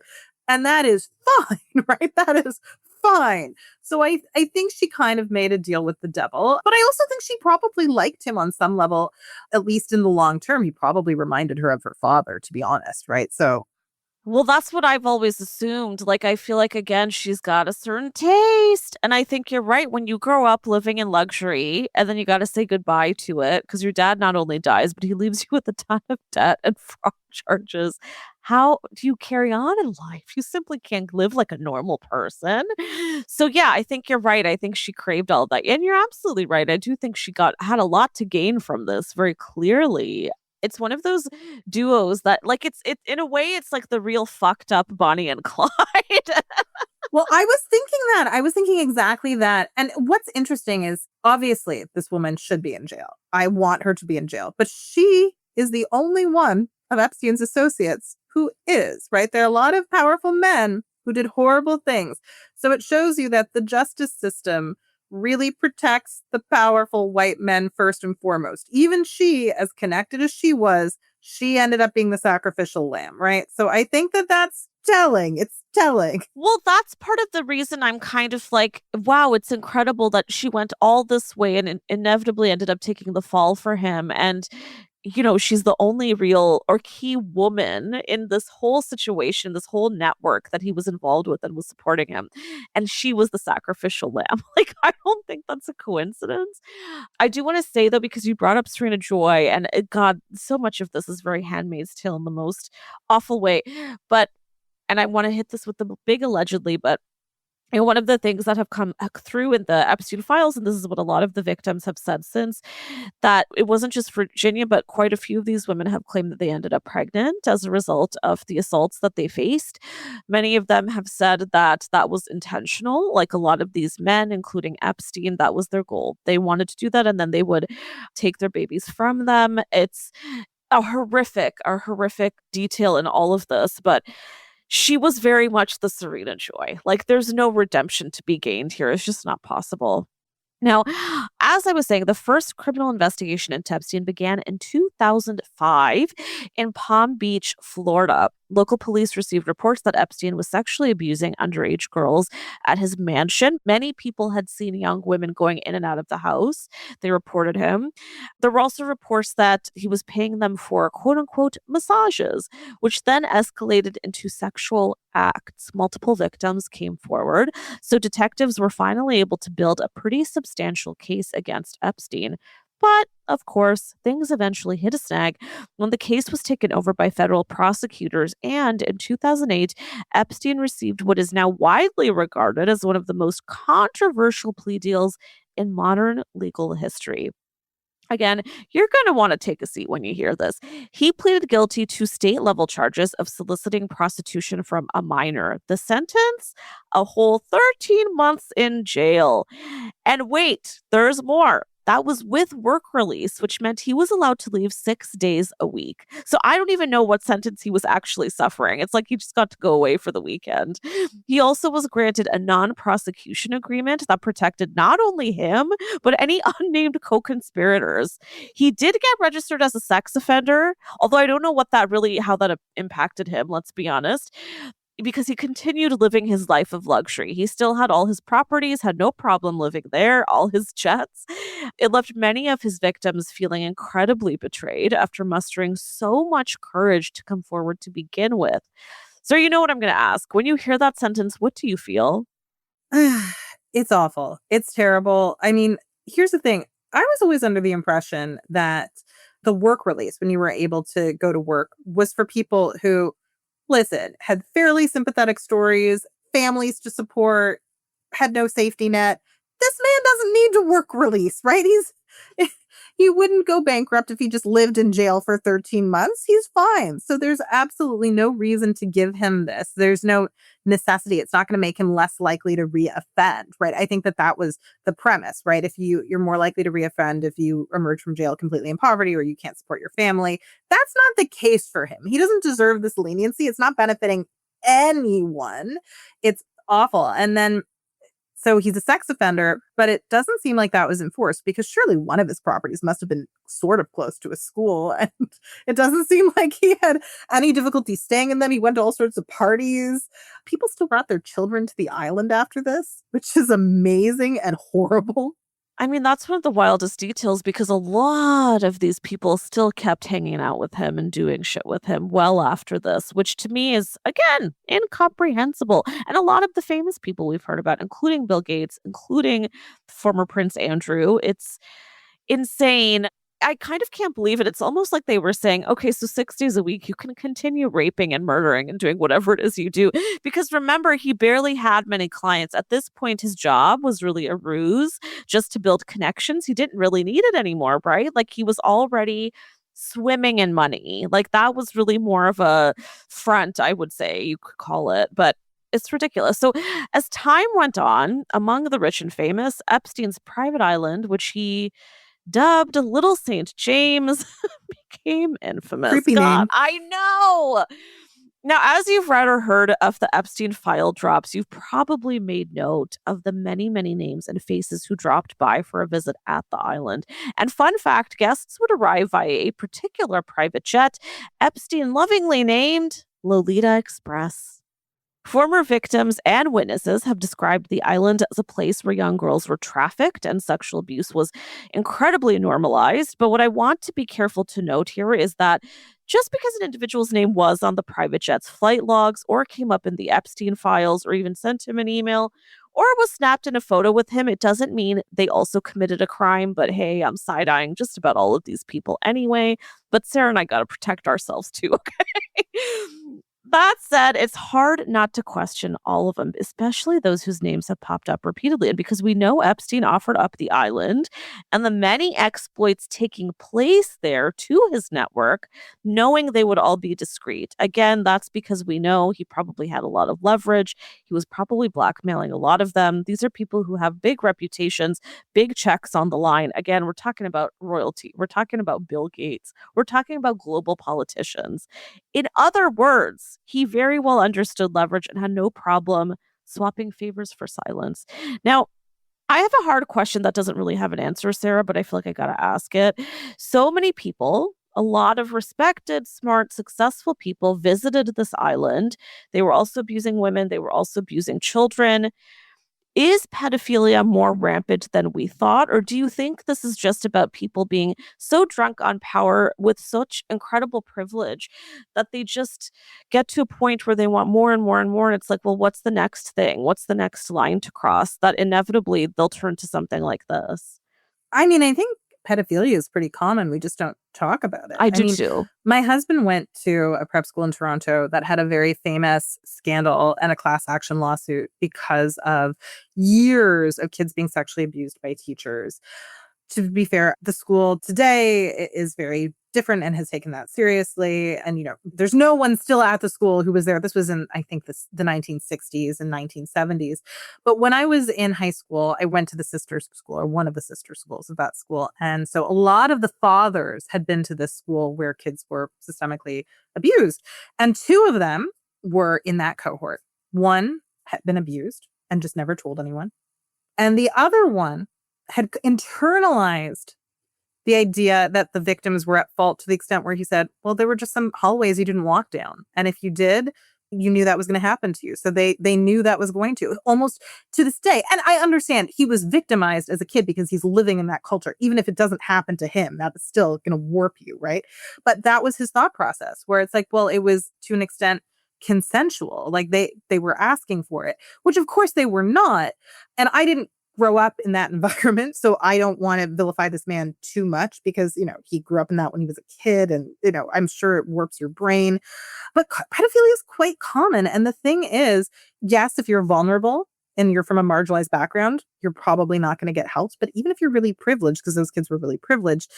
S10: and that is fine, right? That is fine. So I think she kind of made a deal with the devil, but I also think she probably liked him on some level, at least in the long term. He probably reminded her of her father, to be honest, right? So
S11: Well, that's what I've always assumed. Like, I feel like, again, she's got a certain taste. And I think you're right. When you grow up living in luxury and then you got to say goodbye to it, because your dad not only dies, but he leaves you with a ton of debt and fraud charges. How do you carry on in life? You simply can't live like a normal person. So, yeah, I think you're right. I think she craved all that. And you're absolutely right. I do think she had a lot to gain from this very clearly. It's one of those duos that, like, it in a way, it's like the real fucked up Bonnie and Clyde.
S10: well, I was thinking that. I was thinking exactly that. And what's interesting is, obviously, this woman should be in jail. I want her to be in jail. But she is the only one of Epstein's associates who is, right? There are a lot of powerful men who did horrible things. So it shows you that the justice system really protects the powerful white men first and foremost. Even she, as connected as she was, she ended up being the sacrificial lamb, right? So I think that that's telling. It's telling.
S11: Well, that's part of the reason I'm kind of like, wow, it's incredible that she went all this way and inevitably ended up taking the fall for him. And you know, she's the only real or key woman in this whole situation, this whole network that he was involved with and was supporting him. And she was the sacrificial lamb. Like, I don't think that's a coincidence. I do want to say, though, because you brought up Serena Joy, and God, so much of this is very Handmaid's Tale in the most awful way. But, and I want to hit this with the big allegedly, but one of the things that have come through in the Epstein files, and this is what a lot of the victims have said since, that it wasn't just Virginia, but quite a few of these women have claimed that they ended up pregnant as a result of the assaults that they faced. Many of them have said that that was intentional. Like, a lot of these men, including Epstein, that was their goal. They wanted to do that, and then they would take their babies from them. It's a horrific detail in all of this, but she was very much the Serena Joy. Like, there's no redemption to be gained here. It's just not possible. Now, as I was saying, the first criminal investigation into Epstein began in 2005 in Palm Beach, Florida. Local police received reports that Epstein was sexually abusing underage girls at his mansion. Many people had seen young women going in and out of the house. They reported him. There were also reports that he was paying them for quote unquote massages, which then escalated into sexual acts. Multiple victims came forward. So detectives were finally able to build a pretty substantial case against Epstein. But, of course, things eventually hit a snag when the case was taken over by federal prosecutors. And in 2008, Epstein received what is now widely regarded as one of the most controversial plea deals in modern legal history. Again, you're going to want to take a seat when you hear this. He pleaded guilty to state level charges of soliciting prostitution from a minor. The sentence? A whole 13 months in jail. And wait, there's more. That was with work release, which meant he was allowed to leave 6 days a week. So I don't even know what sentence he was actually suffering. It's like he just got to go away for the weekend. He also was granted a non-prosecution agreement that protected not only him, but any unnamed co-conspirators. He did get registered as a sex offender, although I don't know how that impacted him, let's be honest, because he continued living his life of luxury. He still had all his properties, had no problem living there, all his jets. It left many of his victims feeling incredibly betrayed after mustering so much courage to come forward to begin with. So you know what I'm going to ask. When you hear that sentence, what do you feel?
S10: It's awful. It's terrible. I mean, here's the thing. I was always under the impression that the work release, when you were able to go to work, was for people who, listen, had fairly sympathetic stories, families to support, had no safety net. This man doesn't need to work release, right? He wouldn't go bankrupt if he just lived in jail for 13 months. He's fine. So there's absolutely no reason to give him this. There's no necessity. It's not going to make him less likely to reoffend, right? I think that was the premise, right? If you're more likely to reoffend if you emerge from jail completely in poverty or you can't support your family. That's not the case for him. He doesn't deserve this leniency. It's not benefiting anyone. It's awful. And then so he's a sex offender, but it doesn't seem like that was enforced because surely one of his properties must have been sort of close to a school. And it doesn't seem like he had any difficulty staying in them. He went to all sorts of parties. People still brought their children to the island after this, which is amazing and horrible.
S11: I mean, that's one of the wildest details because a lot of these people still kept hanging out with him and doing shit with him well after this, which to me is, again, incomprehensible. And a lot of the famous people we've heard about, including Bill Gates, including former Prince Andrew, it's insane. I kind of can't believe it. It's almost like they were saying, okay, so 6 days a week, you can continue raping and murdering and doing whatever it is you do. Because remember, he barely had many clients. At this point, his job was really a ruse just to build connections. He didn't really need it anymore, right? Like he was already swimming in money. Like that was really more of a front, I would say you could call it. But it's ridiculous. So as time went on, among the rich and famous, Epstein's private island, which he dubbed Little St. James, became infamous.
S10: Creepy
S11: God,
S10: name.
S11: I know. Now, as you've read or heard of the Epstein file drops, you've probably made note of the many, many names and faces who dropped by for a visit at the island. And fun fact, guests would arrive via a particular private jet Epstein lovingly named Lolita Express. Former victims and witnesses have described the island as a place where young girls were trafficked and sexual abuse was incredibly normalized. But what I want to be careful to note here is that just because an individual's name was on the private jet's flight logs or came up in the Epstein files or even sent him an email or was snapped in a photo with him, it doesn't mean they also committed a crime. But hey, I'm side-eyeing just about all of these people anyway. But Sarah and I got to protect ourselves too, okay? That said, it's hard not to question all of them, especially those whose names have popped up repeatedly. And because we know Epstein offered up the island and the many exploits taking place there to his network, knowing they would all be discreet. Again, that's because we know he probably had a lot of leverage. He was probably blackmailing a lot of them. These are people who have big reputations, big checks on the line. Again, we're talking about royalty. We're talking about Bill Gates. We're talking about global politicians. In other words, he very well understood leverage and had no problem swapping favors for silence. Now, I have a hard question that doesn't really have an answer, Sarah, but I feel like I got to ask it. So many people, a lot of respected, smart, successful people visited this island. They were also abusing women. They were also abusing children. Is pedophilia more rampant than we thought? Or do you think this is just about people being so drunk on power with such incredible privilege that they just get to a point where they want more and more and more? And it's like, well, what's the next thing? What's the next line to cross? That inevitably they'll turn to something like this.
S10: I mean, I think pedophilia is pretty common. We just don't talk about it.
S11: I do
S10: mean,
S11: too.
S10: my husband went to a prep school in Toronto that had a very famous scandal and a class action lawsuit because of years of kids being sexually abused by teachers. To be fair, the school today is very different and has taken that seriously. And, there's no one still at the school who was there. This was in, I think, the 1960s and 1970s. But when I was in high school, I went to the sister school, or one of the sister schools of that school. And so a lot of the fathers had been to this school where kids were systemically abused. And two of them were in that cohort. One had been abused and just never told anyone. And the other one had internalized the idea that the victims were at fault to the extent where he said, well, there were just some hallways you didn't walk down. And if you did, you knew that was going to happen to you. So they knew that was going to, almost to this day. And I understand he was victimized as a kid because he's living in that culture. Even if it doesn't happen to him, that's still going to warp you, right? But that was his thought process, where it's like, well, it was to an extent consensual. Like they were asking for it, which of course they were not. And I didn't grow up in that environment, so I don't want to vilify this man too much because, he grew up in that when he was a kid, and, I'm sure it warps your brain. But pedophilia is quite common. And the thing is, yes, if you're vulnerable and you're from a marginalized background, you're probably not going to get helped. But even if you're really privileged, because those kids were really privileged,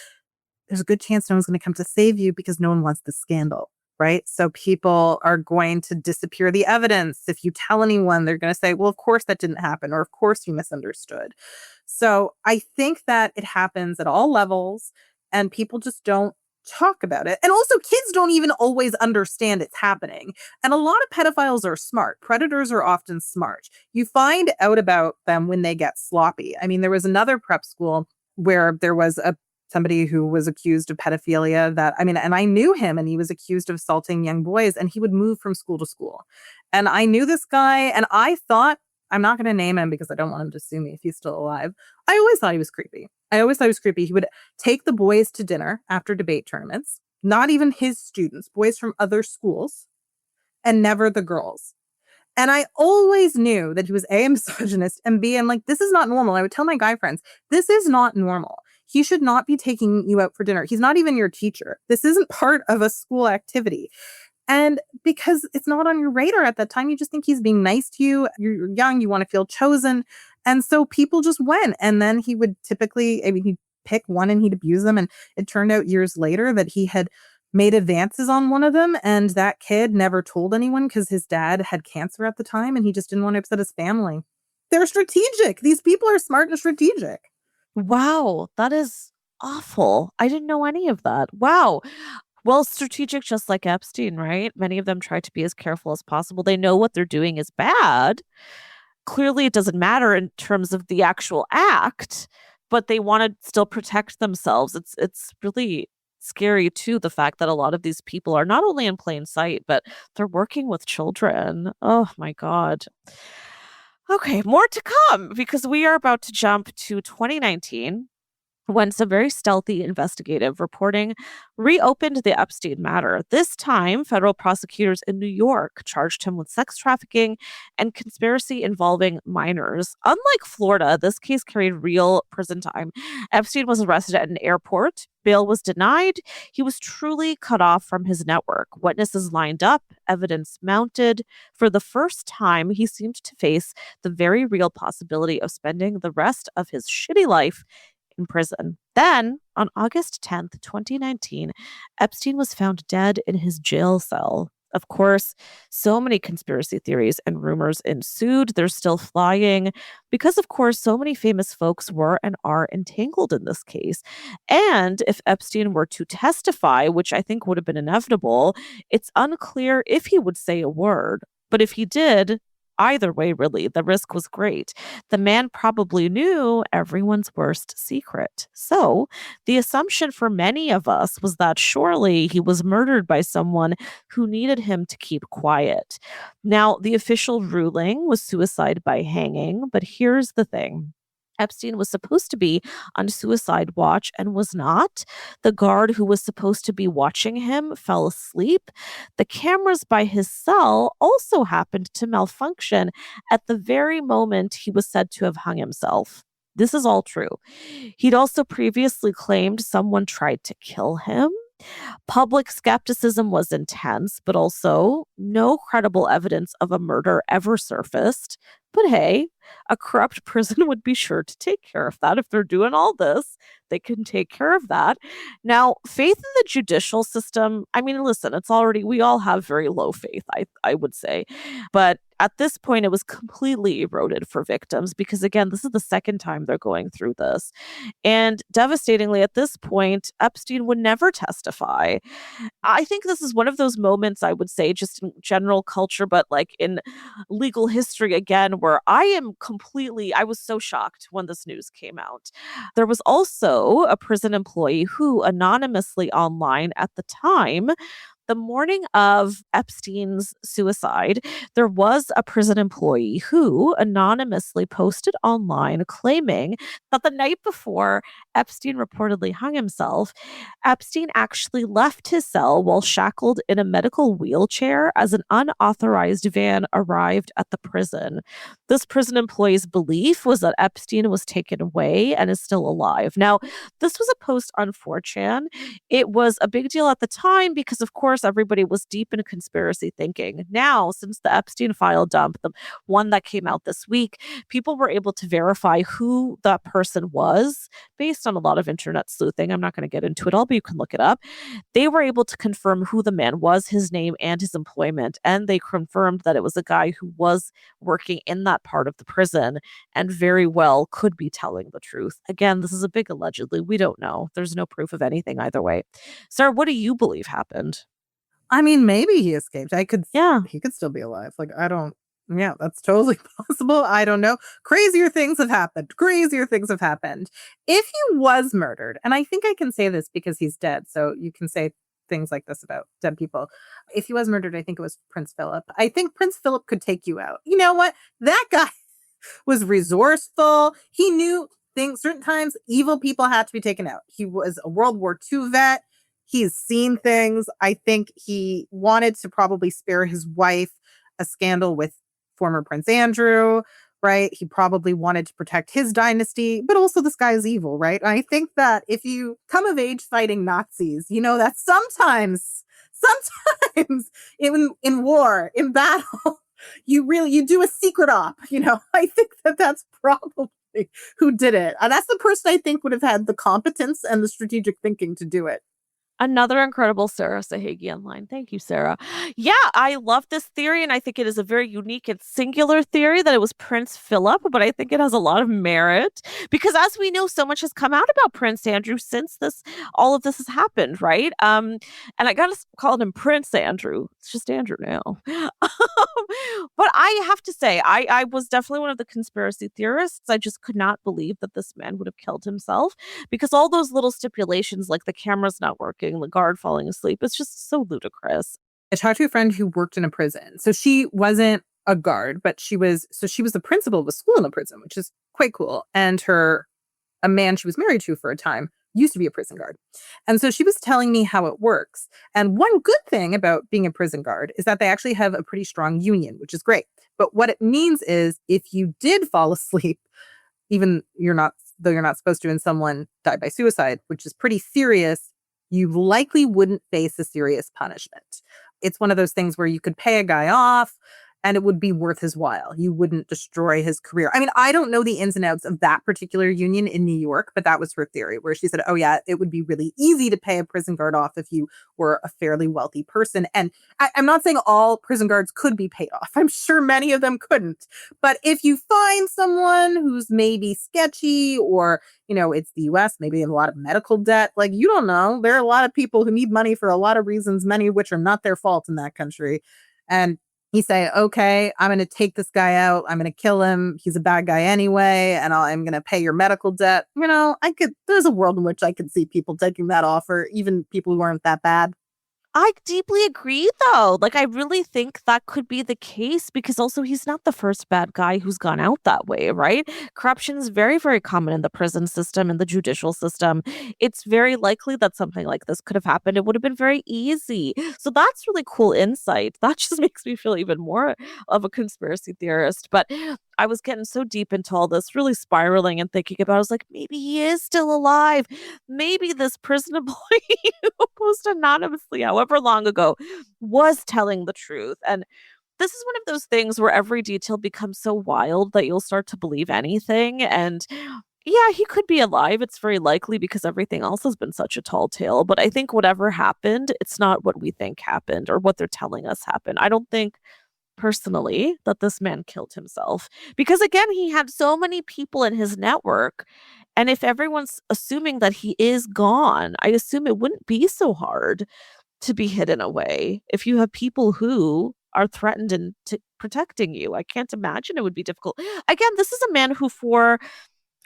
S10: there's a good chance no one's going to come to save you because no one wants the scandal. Right. So people are going to disappear the evidence. If you tell anyone, they're going to say, well, of course that didn't happen, or of course you misunderstood. So I think that it happens at all levels and people just don't talk about it. And also kids don't even always understand it's happening. And a lot of pedophiles are smart. Predators are often smart. You find out about them when they get sloppy. I mean, there was another prep school where there was somebody who was accused of pedophilia and I knew him, and he was accused of assaulting young boys, and he would move from school to school. And I knew this guy, and I thought, I'm not going to name him because I don't want him to sue me if he's still alive. I always thought he was creepy. He would take the boys to dinner after debate tournaments, not even his students, boys from other schools, and never the girls. And I always knew that he was A, a misogynist, and B, I'm like, this is not normal. I would tell my guy friends, this is not normal. He should not be taking you out for dinner. He's not even your teacher. This isn't part of a school activity. And because it's not on your radar at that time, you just think he's being nice to you. You're young, you want to feel chosen. And so people just went. And then he would he'd pick one and he'd abuse them. And it turned out years later that he had made advances on one of them. And that kid never told anyone because his dad had cancer at the time and he just didn't want to upset his family. They're strategic. These people are smart and strategic.
S11: Wow, that is awful. I didn't know any of that. Wow. Well, strategic, just like Epstein, right? Many of them try to be as careful as possible. They know what they're doing is bad. Clearly, it doesn't matter in terms of the actual act, but they want to still protect themselves. It's really scary, too, the fact that a lot of these people are not only in plain sight, but they're working with children. Oh, my God. Okay, more to come because we are about to jump to 2019 when some very stealthy investigative reporting reopened the Epstein matter. This time, federal prosecutors in New York charged him with sex trafficking and conspiracy involving minors. Unlike Florida, this case carried real prison time. Epstein was arrested at an airport. Bail was denied. He was truly cut off from his network. Witnesses lined up, evidence mounted. For the first time, he seemed to face the very real possibility of spending the rest of his shitty life in prison. Then, on August 10th, 2019, Epstein was found dead in his jail cell. Of course, so many conspiracy theories and rumors ensued. They're still flying because, of course, so many famous folks were and are entangled in this case. And if Epstein were to testify, which I think would have been inevitable, it's unclear if he would say a word. But if he did, Either way, really, the risk was great. The man probably knew everyone's worst secret. So the assumption for many of us was that surely he was murdered by someone who needed him to keep quiet. Now, the official ruling was suicide by hanging, but here's the thing. Epstein was supposed to be on suicide watch and was not. The guard who was supposed to be watching him fell asleep. The cameras by his cell also happened to malfunction at the very moment he was said to have hung himself. This is all true. He'd also previously claimed someone tried to kill him. Public skepticism was intense, but also no credible evidence of a murder ever surfaced. But hey, a corrupt prison would be sure to take care of that. If they're doing all this, they can take care of that. Now, faith in the judicial system, I mean, listen, we all have very low faith, I would say. But at this point, it was completely eroded for victims because, again, this is the second time they're going through this. And devastatingly, at this point, Epstein would never testify. I think this is one of those moments, I would say, just in general culture, but like in legal history again, where I was so shocked when this news came out. There was also a prison employee who anonymously online at the time, the morning of Epstein's suicide, there was a prison employee who anonymously posted online claiming that the night before Epstein reportedly hung himself, Epstein actually left his cell while shackled in a medical wheelchair as an unauthorized van arrived at the prison. This prison employee's belief was that Epstein was taken away and is still alive. Now, this was a post on 4chan. It was a big deal at the time because, of course, everybody was deep in conspiracy thinking. Now, since the Epstein file dump, the one that came out this week, people were able to verify who that person was based on a lot of internet sleuthing. I'm not going to get into it all, but you can look it up. They were able to confirm who the man was, his name, and his employment. And they confirmed that it was a guy who was working in that part of the prison and very well could be telling the truth. Again, this is a big allegedly. We don't know. There's no proof of anything either way. Sarah, what do you believe happened?
S10: I mean, maybe he escaped.
S11: Yeah.
S10: He could still be alive. Yeah, that's totally possible. I don't know. Crazier things have happened. If he was murdered, and I think I can say this because he's dead, so you can say things like this about dead people. If he was murdered, I think it was Prince Philip. I think Prince Philip could take you out. You know what? That guy was resourceful. He knew things. Certain times, evil people had to be taken out. He was a World War II vet. He's seen things. I think he wanted to probably spare his wife a scandal with former Prince Andrew, right? He probably wanted to protect his dynasty, but also this guy is evil, right? And I think that if you come of age fighting Nazis, you know that sometimes in war, in battle, you do a secret op, you know. I think that that's probably who did it. And that's the person I think would have had the competence and the strategic thinking to do it.
S11: Another incredible Sarah Sahagi online. Thank you, Sarah. Yeah, I love this theory, and I think it is a very unique and singular theory that it was Prince Philip, but I think it has a lot of merit because, as we know, so much has come out about Prince Andrew since all of this has happened, right? And I gotta call him Prince Andrew. It's just Andrew now. But I have to say, I was definitely one of the conspiracy theorists. I just could not believe that this man would have killed himself because all those little stipulations, like the camera's not working, the guard falling asleep, it's just so ludicrous.
S10: I talked to a friend who worked in a prison. So she wasn't a guard, but she was the principal of a school in a prison, which is quite cool. And a man she was married to for a time used to be a prison guard. And so she was telling me how it works. And one good thing about being a prison guard is that they actually have a pretty strong union, which is great. But what it means is if you did fall asleep, even though you're not supposed to, and someone died by suicide, which is pretty serious, you likely wouldn't face a serious punishment. It's one of those things where you could pay a guy off and it would be worth his while. You wouldn't destroy his career. I mean, I don't know the ins and outs of that particular union in New York, but that was her theory, where she said, oh yeah, it would be really easy to pay a prison guard off if you were a fairly wealthy person. And I'm not saying all prison guards could be paid off. I'm sure many of them couldn't. But if you find someone who's maybe sketchy, or, you know, it's the US, maybe in a lot of medical debt, like, you don't know. There are a lot of people who need money for a lot of reasons, many of which are not their fault in that country. And He say, okay, I'm going to take this guy out. I'm going to kill him. He's a bad guy anyway. And I'm going to pay your medical debt. There's a world in which I could see people taking that offer, even people who aren't that bad.
S11: I deeply agree, though. Like, I really think that could be the case because also he's not the first bad guy who's gone out that way, right? Corruption is very, very common in the prison system and the judicial system. It's very likely that something like this could have happened. It would have been very easy. So that's really cool insight. That just makes me feel even more of a conspiracy theorist. But I was getting so deep into all this, really spiraling and thinking about it. I was like, maybe he is still alive. Maybe this prison employee who posted anonymously, however long ago, was telling the truth. And this is one of those things where every detail becomes so wild that you'll start to believe anything. And yeah, he could be alive. It's very likely because everything else has been such a tall tale. But I think whatever happened, it's not what we think happened or what they're telling us happened. I don't think personally that this man killed himself because again he had so many people in his network, and if everyone's assuming that he is gone, I assume it wouldn't be so hard to be hidden away if you have people who are threatened and protecting you. I can't imagine it would be difficult. Again, this is a man who for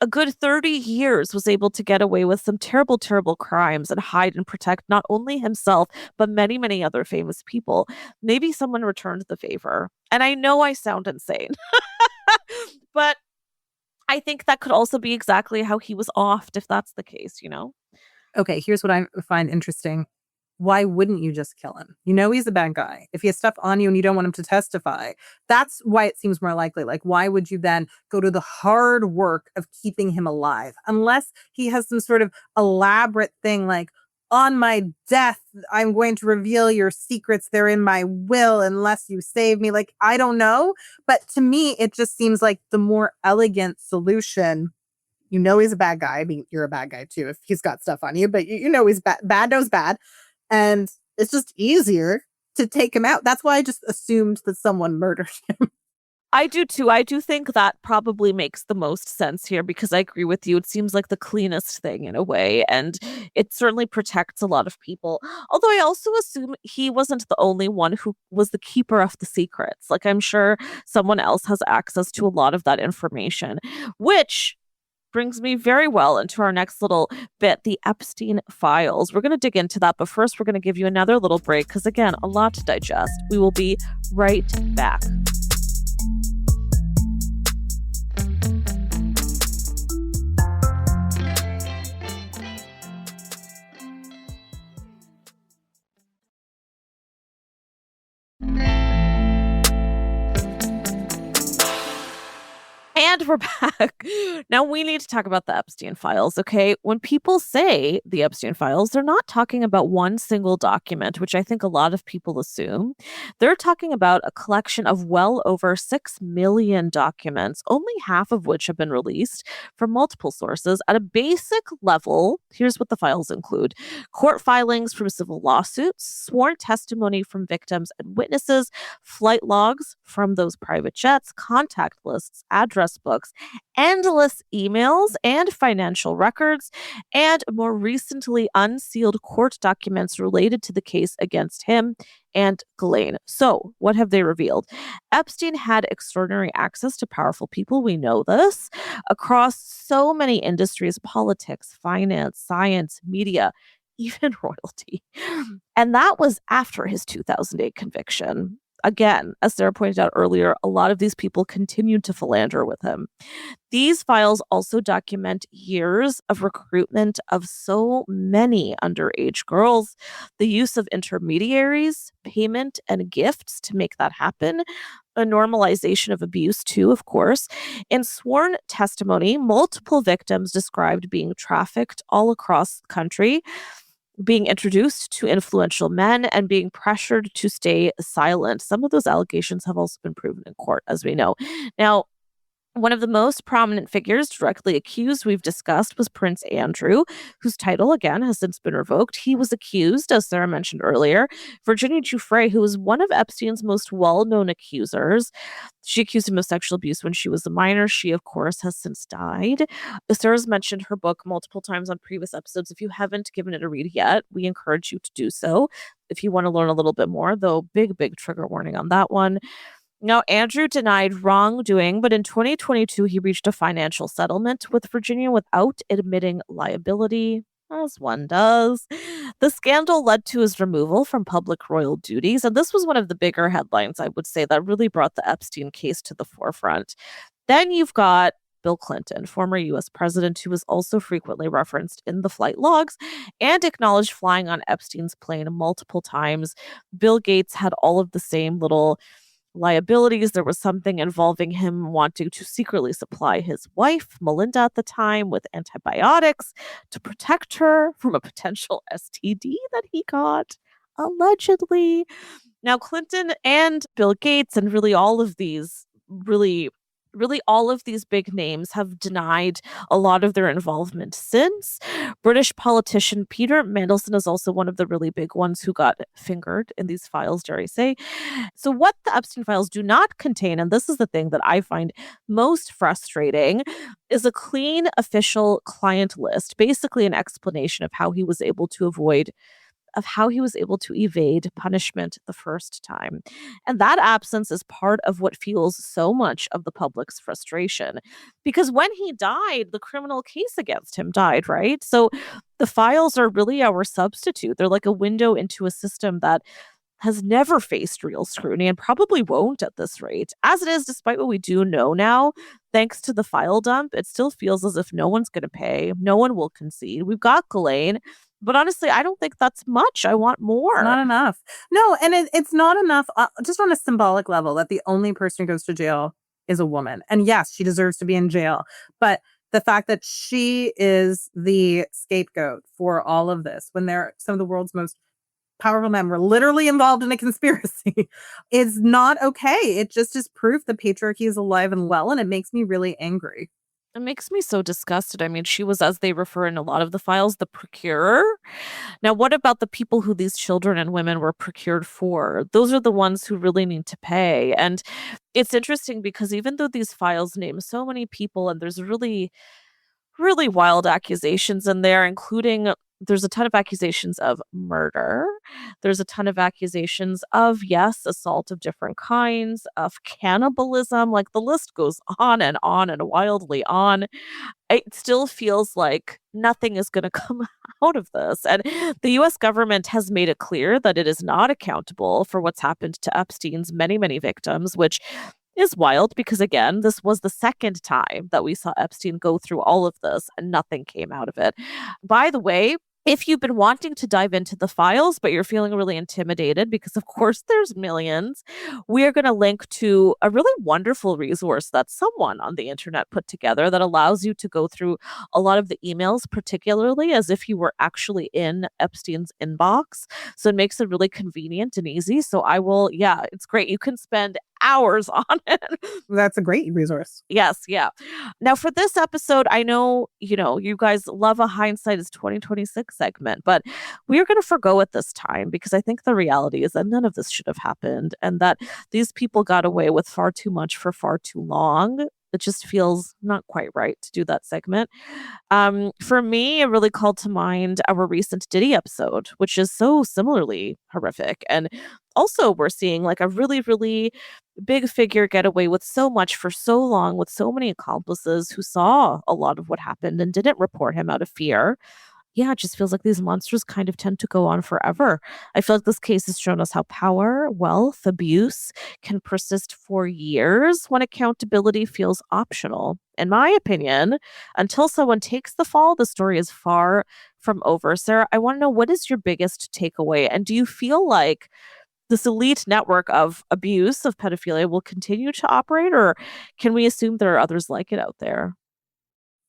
S11: a good 30 years was able to get away with some terrible, terrible crimes and hide and protect not only himself, but many, many other famous people. Maybe someone returned the favor. And I know I sound insane, but I think that could also be exactly how he was offed if that's the case, you know?
S10: Okay, here's what I find interesting. Why wouldn't you just kill him? You know he's a bad guy. If he has stuff on you and you don't want him to testify, that's why it seems more likely. Like, why would you then go to the hard work of keeping him alive? Unless he has some sort of elaborate thing like, on my death, I'm going to reveal your secrets. They're in my will unless you save me. Like, I don't know. But to me, it just seems like the more elegant solution. You know he's a bad guy. I mean, you're a bad guy too if he's got stuff on you, but you know he's bad. Bad knows bad. And it's just easier to take him out. That's why I just assumed that someone murdered him.
S11: I do too. I do think that probably makes the most sense here because I agree with you. It seems like the cleanest thing in a way, and it certainly protects a lot of people. Although I also assume he wasn't the only one who was the keeper of the secrets. Like, I'm sure someone else has access to a lot of that information, which brings me very well into our next little bit, the Epstein files. We're going to dig into that, but first we're going to give you another little break because, again, a lot to digest. We will be right back. And we're back. Now we need to talk about the Epstein files, okay? When people say the Epstein files, they're not talking about one single document, which I think a lot of people assume. They're talking about a collection of well over 6 million documents, only half of which have been released from multiple sources. At a basic level, here's what the files include: court filings from civil lawsuits, sworn testimony from victims and witnesses, flight logs from those private jets, contact lists, address books, endless emails and financial records, and more recently unsealed court documents related to the case against him and Ghislaine. So, what have they revealed? Epstein had extraordinary access to powerful people. We know this across so many industries: politics, finance, science, media, even royalty. And that was after his 2008 conviction. Again, as Sarah pointed out earlier, a lot of these people continued to philander with him. These files also document years of recruitment of so many underage girls, the use of intermediaries, payment, and gifts to make that happen, a normalization of abuse too, of course. In sworn testimony, multiple victims described being trafficked all across the country, being introduced to influential men, and being pressured to stay silent. Some of those allegations have also been proven in court, as we know. Now, one of the most prominent figures directly accused we've discussed was Prince Andrew, whose title, again, has since been revoked. He was accused, as Sarah mentioned earlier, Virginia Giuffre, who was one of Epstein's most well-known accusers. She accused him of sexual abuse when she was a minor. She, of course, has since died. Sarah's mentioned her book multiple times on previous episodes. If you haven't given it a read yet, we encourage you to do so. if you want to learn a little bit more, though big trigger warning on that one. Now, Andrew denied wrongdoing, but in 2022, he reached a financial settlement with Virginia without admitting liability, as one does. The scandal led to his removal from public royal duties, and this was one of the bigger headlines, I would say, that really brought the Epstein case to the forefront. Then you've got Bill Clinton, former U.S. president, who was also frequently referenced in the flight logs and acknowledged flying on Epstein's plane multiple times. Bill Gates had all of the same little liabilities. There was something involving him wanting to secretly supply his wife, Melinda at the time, with antibiotics to protect her from a potential STD that he got, allegedly. Now, Clinton and Bill Gates and really all of these all of these big names have denied a lot of their involvement since. British politician Peter Mandelson is also one of the really big ones who got fingered in these files, dare I say. So what the Epstein files do not contain, and this is the thing that I find most frustrating, is a clean official client list, basically an explanation of how he was able to evade punishment the first time. And that absence is part of what fuels so much of the public's frustration. Because when he died, the criminal case against him died, right? So the files are really our substitute. They're like a window into a system that has never faced real scrutiny and probably won't at this rate. As it is, despite what we do know now, thanks to the file dump, it still feels as if no one's going to pay. No one will concede. We've got Ghislaine, but honestly, I don't think that's much. I want more.
S10: Not enough. No, and it's not enough just on a symbolic level that the only person who goes to jail is a woman. And yes, she deserves to be in jail. But the fact that she is the scapegoat for all of this, when they're some of the world's most powerful men were literally involved in a conspiracy, is not okay. It just is proof the patriarchy is alive and well, and it makes me really angry.
S11: It makes me so disgusted. I mean, she was, as they refer in a lot of the files, the procurer. Now, what about the people who these children and women were procured for? Those are the ones who really need to pay. And it's interesting because even though these files name so many people, and there's really wild accusations in there, including there's a ton of accusations of murder. There's a ton of accusations of, yes, assault of different kinds, of cannibalism. Like the list goes on and wildly on. It still feels like nothing is going to come out of this. And the US government has made it clear that it is not accountable for what's happened to Epstein's many, many victims, which is wild because, again, this was the second time that we saw Epstein go through all of this and nothing came out of it. By the way, if you've been wanting to dive into the files, but you're feeling really intimidated because, of course, there's millions, we are going to link to a really wonderful resource that someone on the internet put together that allows you to go through a lot of the emails, particularly as if you were actually in Epstein's inbox. So it makes it really convenient and easy. So it's great. You can spend hours on it.
S10: That's a great resource.
S11: Yes, yeah. Now for this episode, I know, you guys love a hindsight is 2026 segment, but we are going to forgo it this time because I think the reality is that none of this should have happened and that these people got away with far too much for far too long. It just feels not quite right to do that segment. For me, it really called to mind our recent Diddy episode, which is so similarly horrific. And also we're seeing like a really, really big figure get away with so much for so long with so many accomplices who saw a lot of what happened and didn't report him out of fear. Yeah, it just feels like these monsters kind of tend to go on forever. I feel like this case has shown us how power, wealth, abuse can persist for years when accountability feels optional. In my opinion, until someone takes the fall, the story is far from over. Sarah, I want to know, what is your biggest takeaway? And do you feel like this elite network of abuse, of pedophilia, will continue to operate, or can we assume there are others like it out there?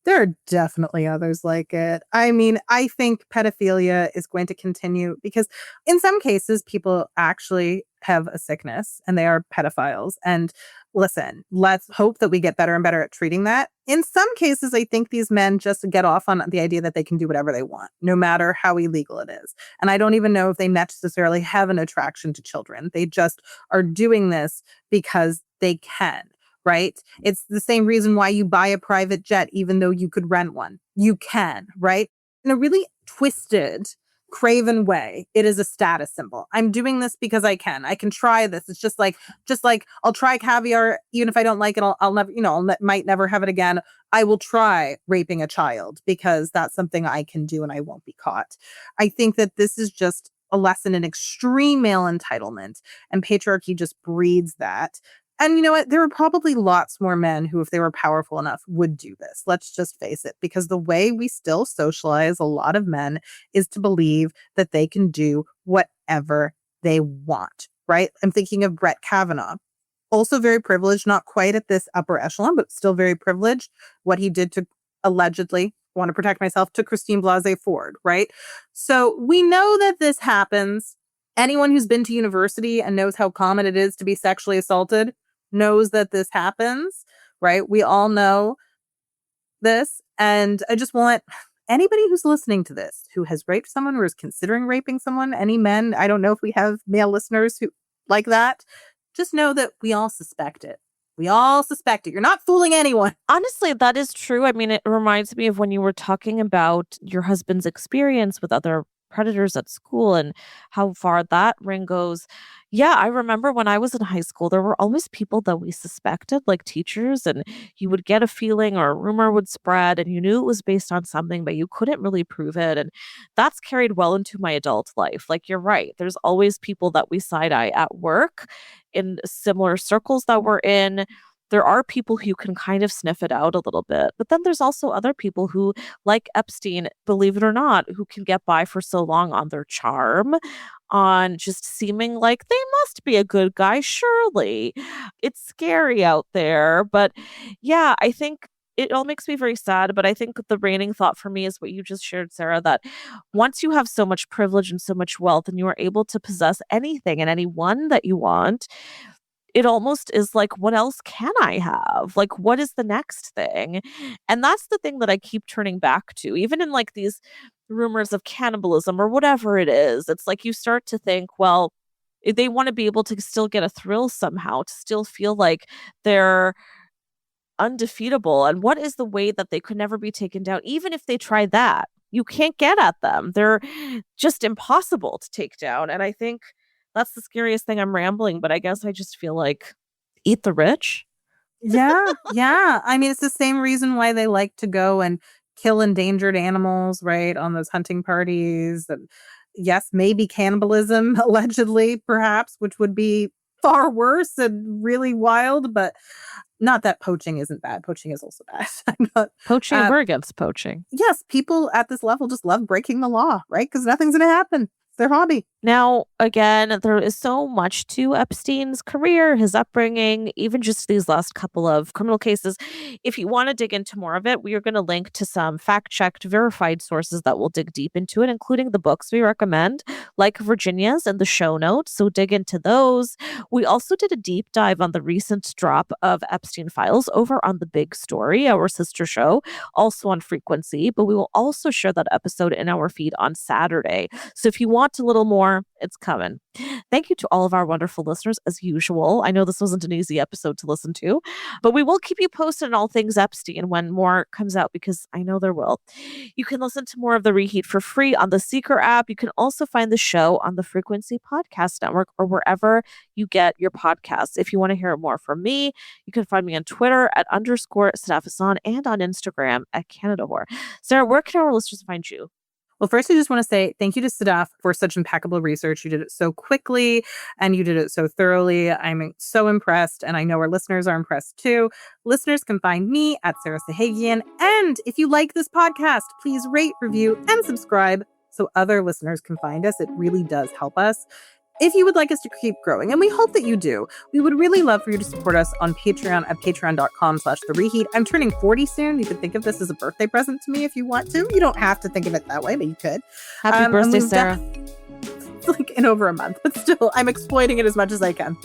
S10: There are definitely others like it. I mean, I think pedophilia is going to continue because in some cases, people actually have a sickness and they are pedophiles. And listen, let's hope that we get better and better at treating that. In some cases, I think these men just get off on the idea that they can do whatever they want, no matter how illegal it is. And I don't even know if they necessarily have an attraction to children. They just are doing this because they can. Right? It's the same reason why you buy a private jet, even though you could rent one. You can, right? In a really twisted craven way. It is a status symbol. I'm doing this because I can. I can try this. It's just like I'll try caviar, even if I don't like it. I'll never, might never have it again. I will try raping a child because that's something I can do and I won't be caught. I think that this is just a lesson in extreme male entitlement, and patriarchy just breeds that. And you know what? There are probably lots more men who, if they were powerful enough, would do this. Let's just face it, because the way we still socialize a lot of men is to believe that they can do whatever they want, right? I'm thinking of Brett Kavanaugh. Also very privileged, not quite at this upper echelon, but still very privileged. What he did to allegedly, want to protect myself, to Christine Blasey Ford, right? So we know that this happens. Anyone who's been to university and knows how common it is to be sexually assaulted knows that this happens, right? We all know this. And I just want anybody who's listening to this who has raped someone or is considering raping someone, any men, I don't know if we have male listeners who like that, just know that we all suspect it. We all suspect it. You're not fooling anyone.
S11: Honestly, that is true. I mean, it reminds me of when you were talking about your husband's experience with other predators at school and how far that ring goes. Yeah, I remember when I was in high school, there were always people that we suspected, like teachers, and you would get a feeling or a rumor would spread and you knew it was based on something, but you couldn't really prove it. And that's carried well into my adult life. Like, you're right. There's always people that we side eye at work, in similar circles that we're in. There are people who can kind of sniff it out a little bit. But then there's also other people who, like Epstein, believe it or not, who can get by for so long on their charm, on just seeming like they must be a good guy, surely. It's scary out there. But yeah, I think it all makes me very sad. But I think the reigning thought for me is what you just shared, Sarah, that once you have so much privilege and so much wealth and you are able to possess anything and anyone that you want, it almost is like, what else can I have? Like, what is the next thing? And that's the thing that I keep turning back to, even in like these rumors of cannibalism or whatever it is. It's like you start to think, well, they want to be able to still get a thrill somehow, to still feel like they're undefeatable. And what is the way that they could never be taken down? Even if they try that, you can't get at them. They're just impossible to take down. And I think that's the scariest thing. I'm rambling, but I guess I just feel like eat the rich.
S10: Yeah. I mean, it's the same reason why they like to go and kill endangered animals, right? On those hunting parties. And yes, maybe cannibalism, allegedly, perhaps, which would be far worse and really wild, but not that poaching isn't bad. Poaching is also bad. I'm not
S11: poaching. We're against poaching.
S10: Yes, people at this level just love breaking the law, right? Because nothing's going to happen. Their hobby.
S11: Now, again, there is so much to Epstein's career, his upbringing, even just these last couple of criminal cases. If you want to dig into more of it, we are going to link to some fact-checked, verified sources that will dig deep into it, including the books we recommend, like Virginia's in the show notes. So dig into those. We also did a deep dive on the recent drop of Epstein files over on The Big Story, our sister show, also on Frequency, but we will also share that episode in our feed on Saturday. So if you want a little more, it's coming. Thank you to all of our wonderful listeners as usual. I know this wasn't an easy episode to listen to, but we will keep you posted on all things Epstein when more comes out, because I know there will. You can listen to more of The Reheat for free on the Seeker app. You can also find the show on the Frequency Podcast Network or wherever you get your podcasts. If you want to hear more from me, you can find me on Twitter at _Sadaf and on Instagram at Canada Whore. Sarah, where can our listeners find you?
S10: Well, first, I just want to say thank you to Sadaf for such impeccable research. You did it so quickly and you did it so thoroughly. I'm so impressed, and I know our listeners are impressed too. Listeners can find me at Sarah Sahagian. And if you like this podcast, please rate, review, and subscribe so other listeners can find us. It really does help us. If you would like us to keep growing, and we hope that you do, we would really love for you to support us on Patreon at patreon.com/thereheat. I'm turning 40 soon. You could think of this as a birthday present to me if you want to. You don't have to think of it that way, but you could.
S11: Happy birthday, Sarah.
S10: It's like in over a month, but still, I'm exploiting it as much as I can.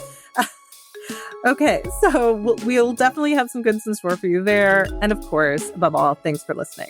S10: Okay, so we'll definitely have some goods in store for you there. And of course, above all, thanks for listening.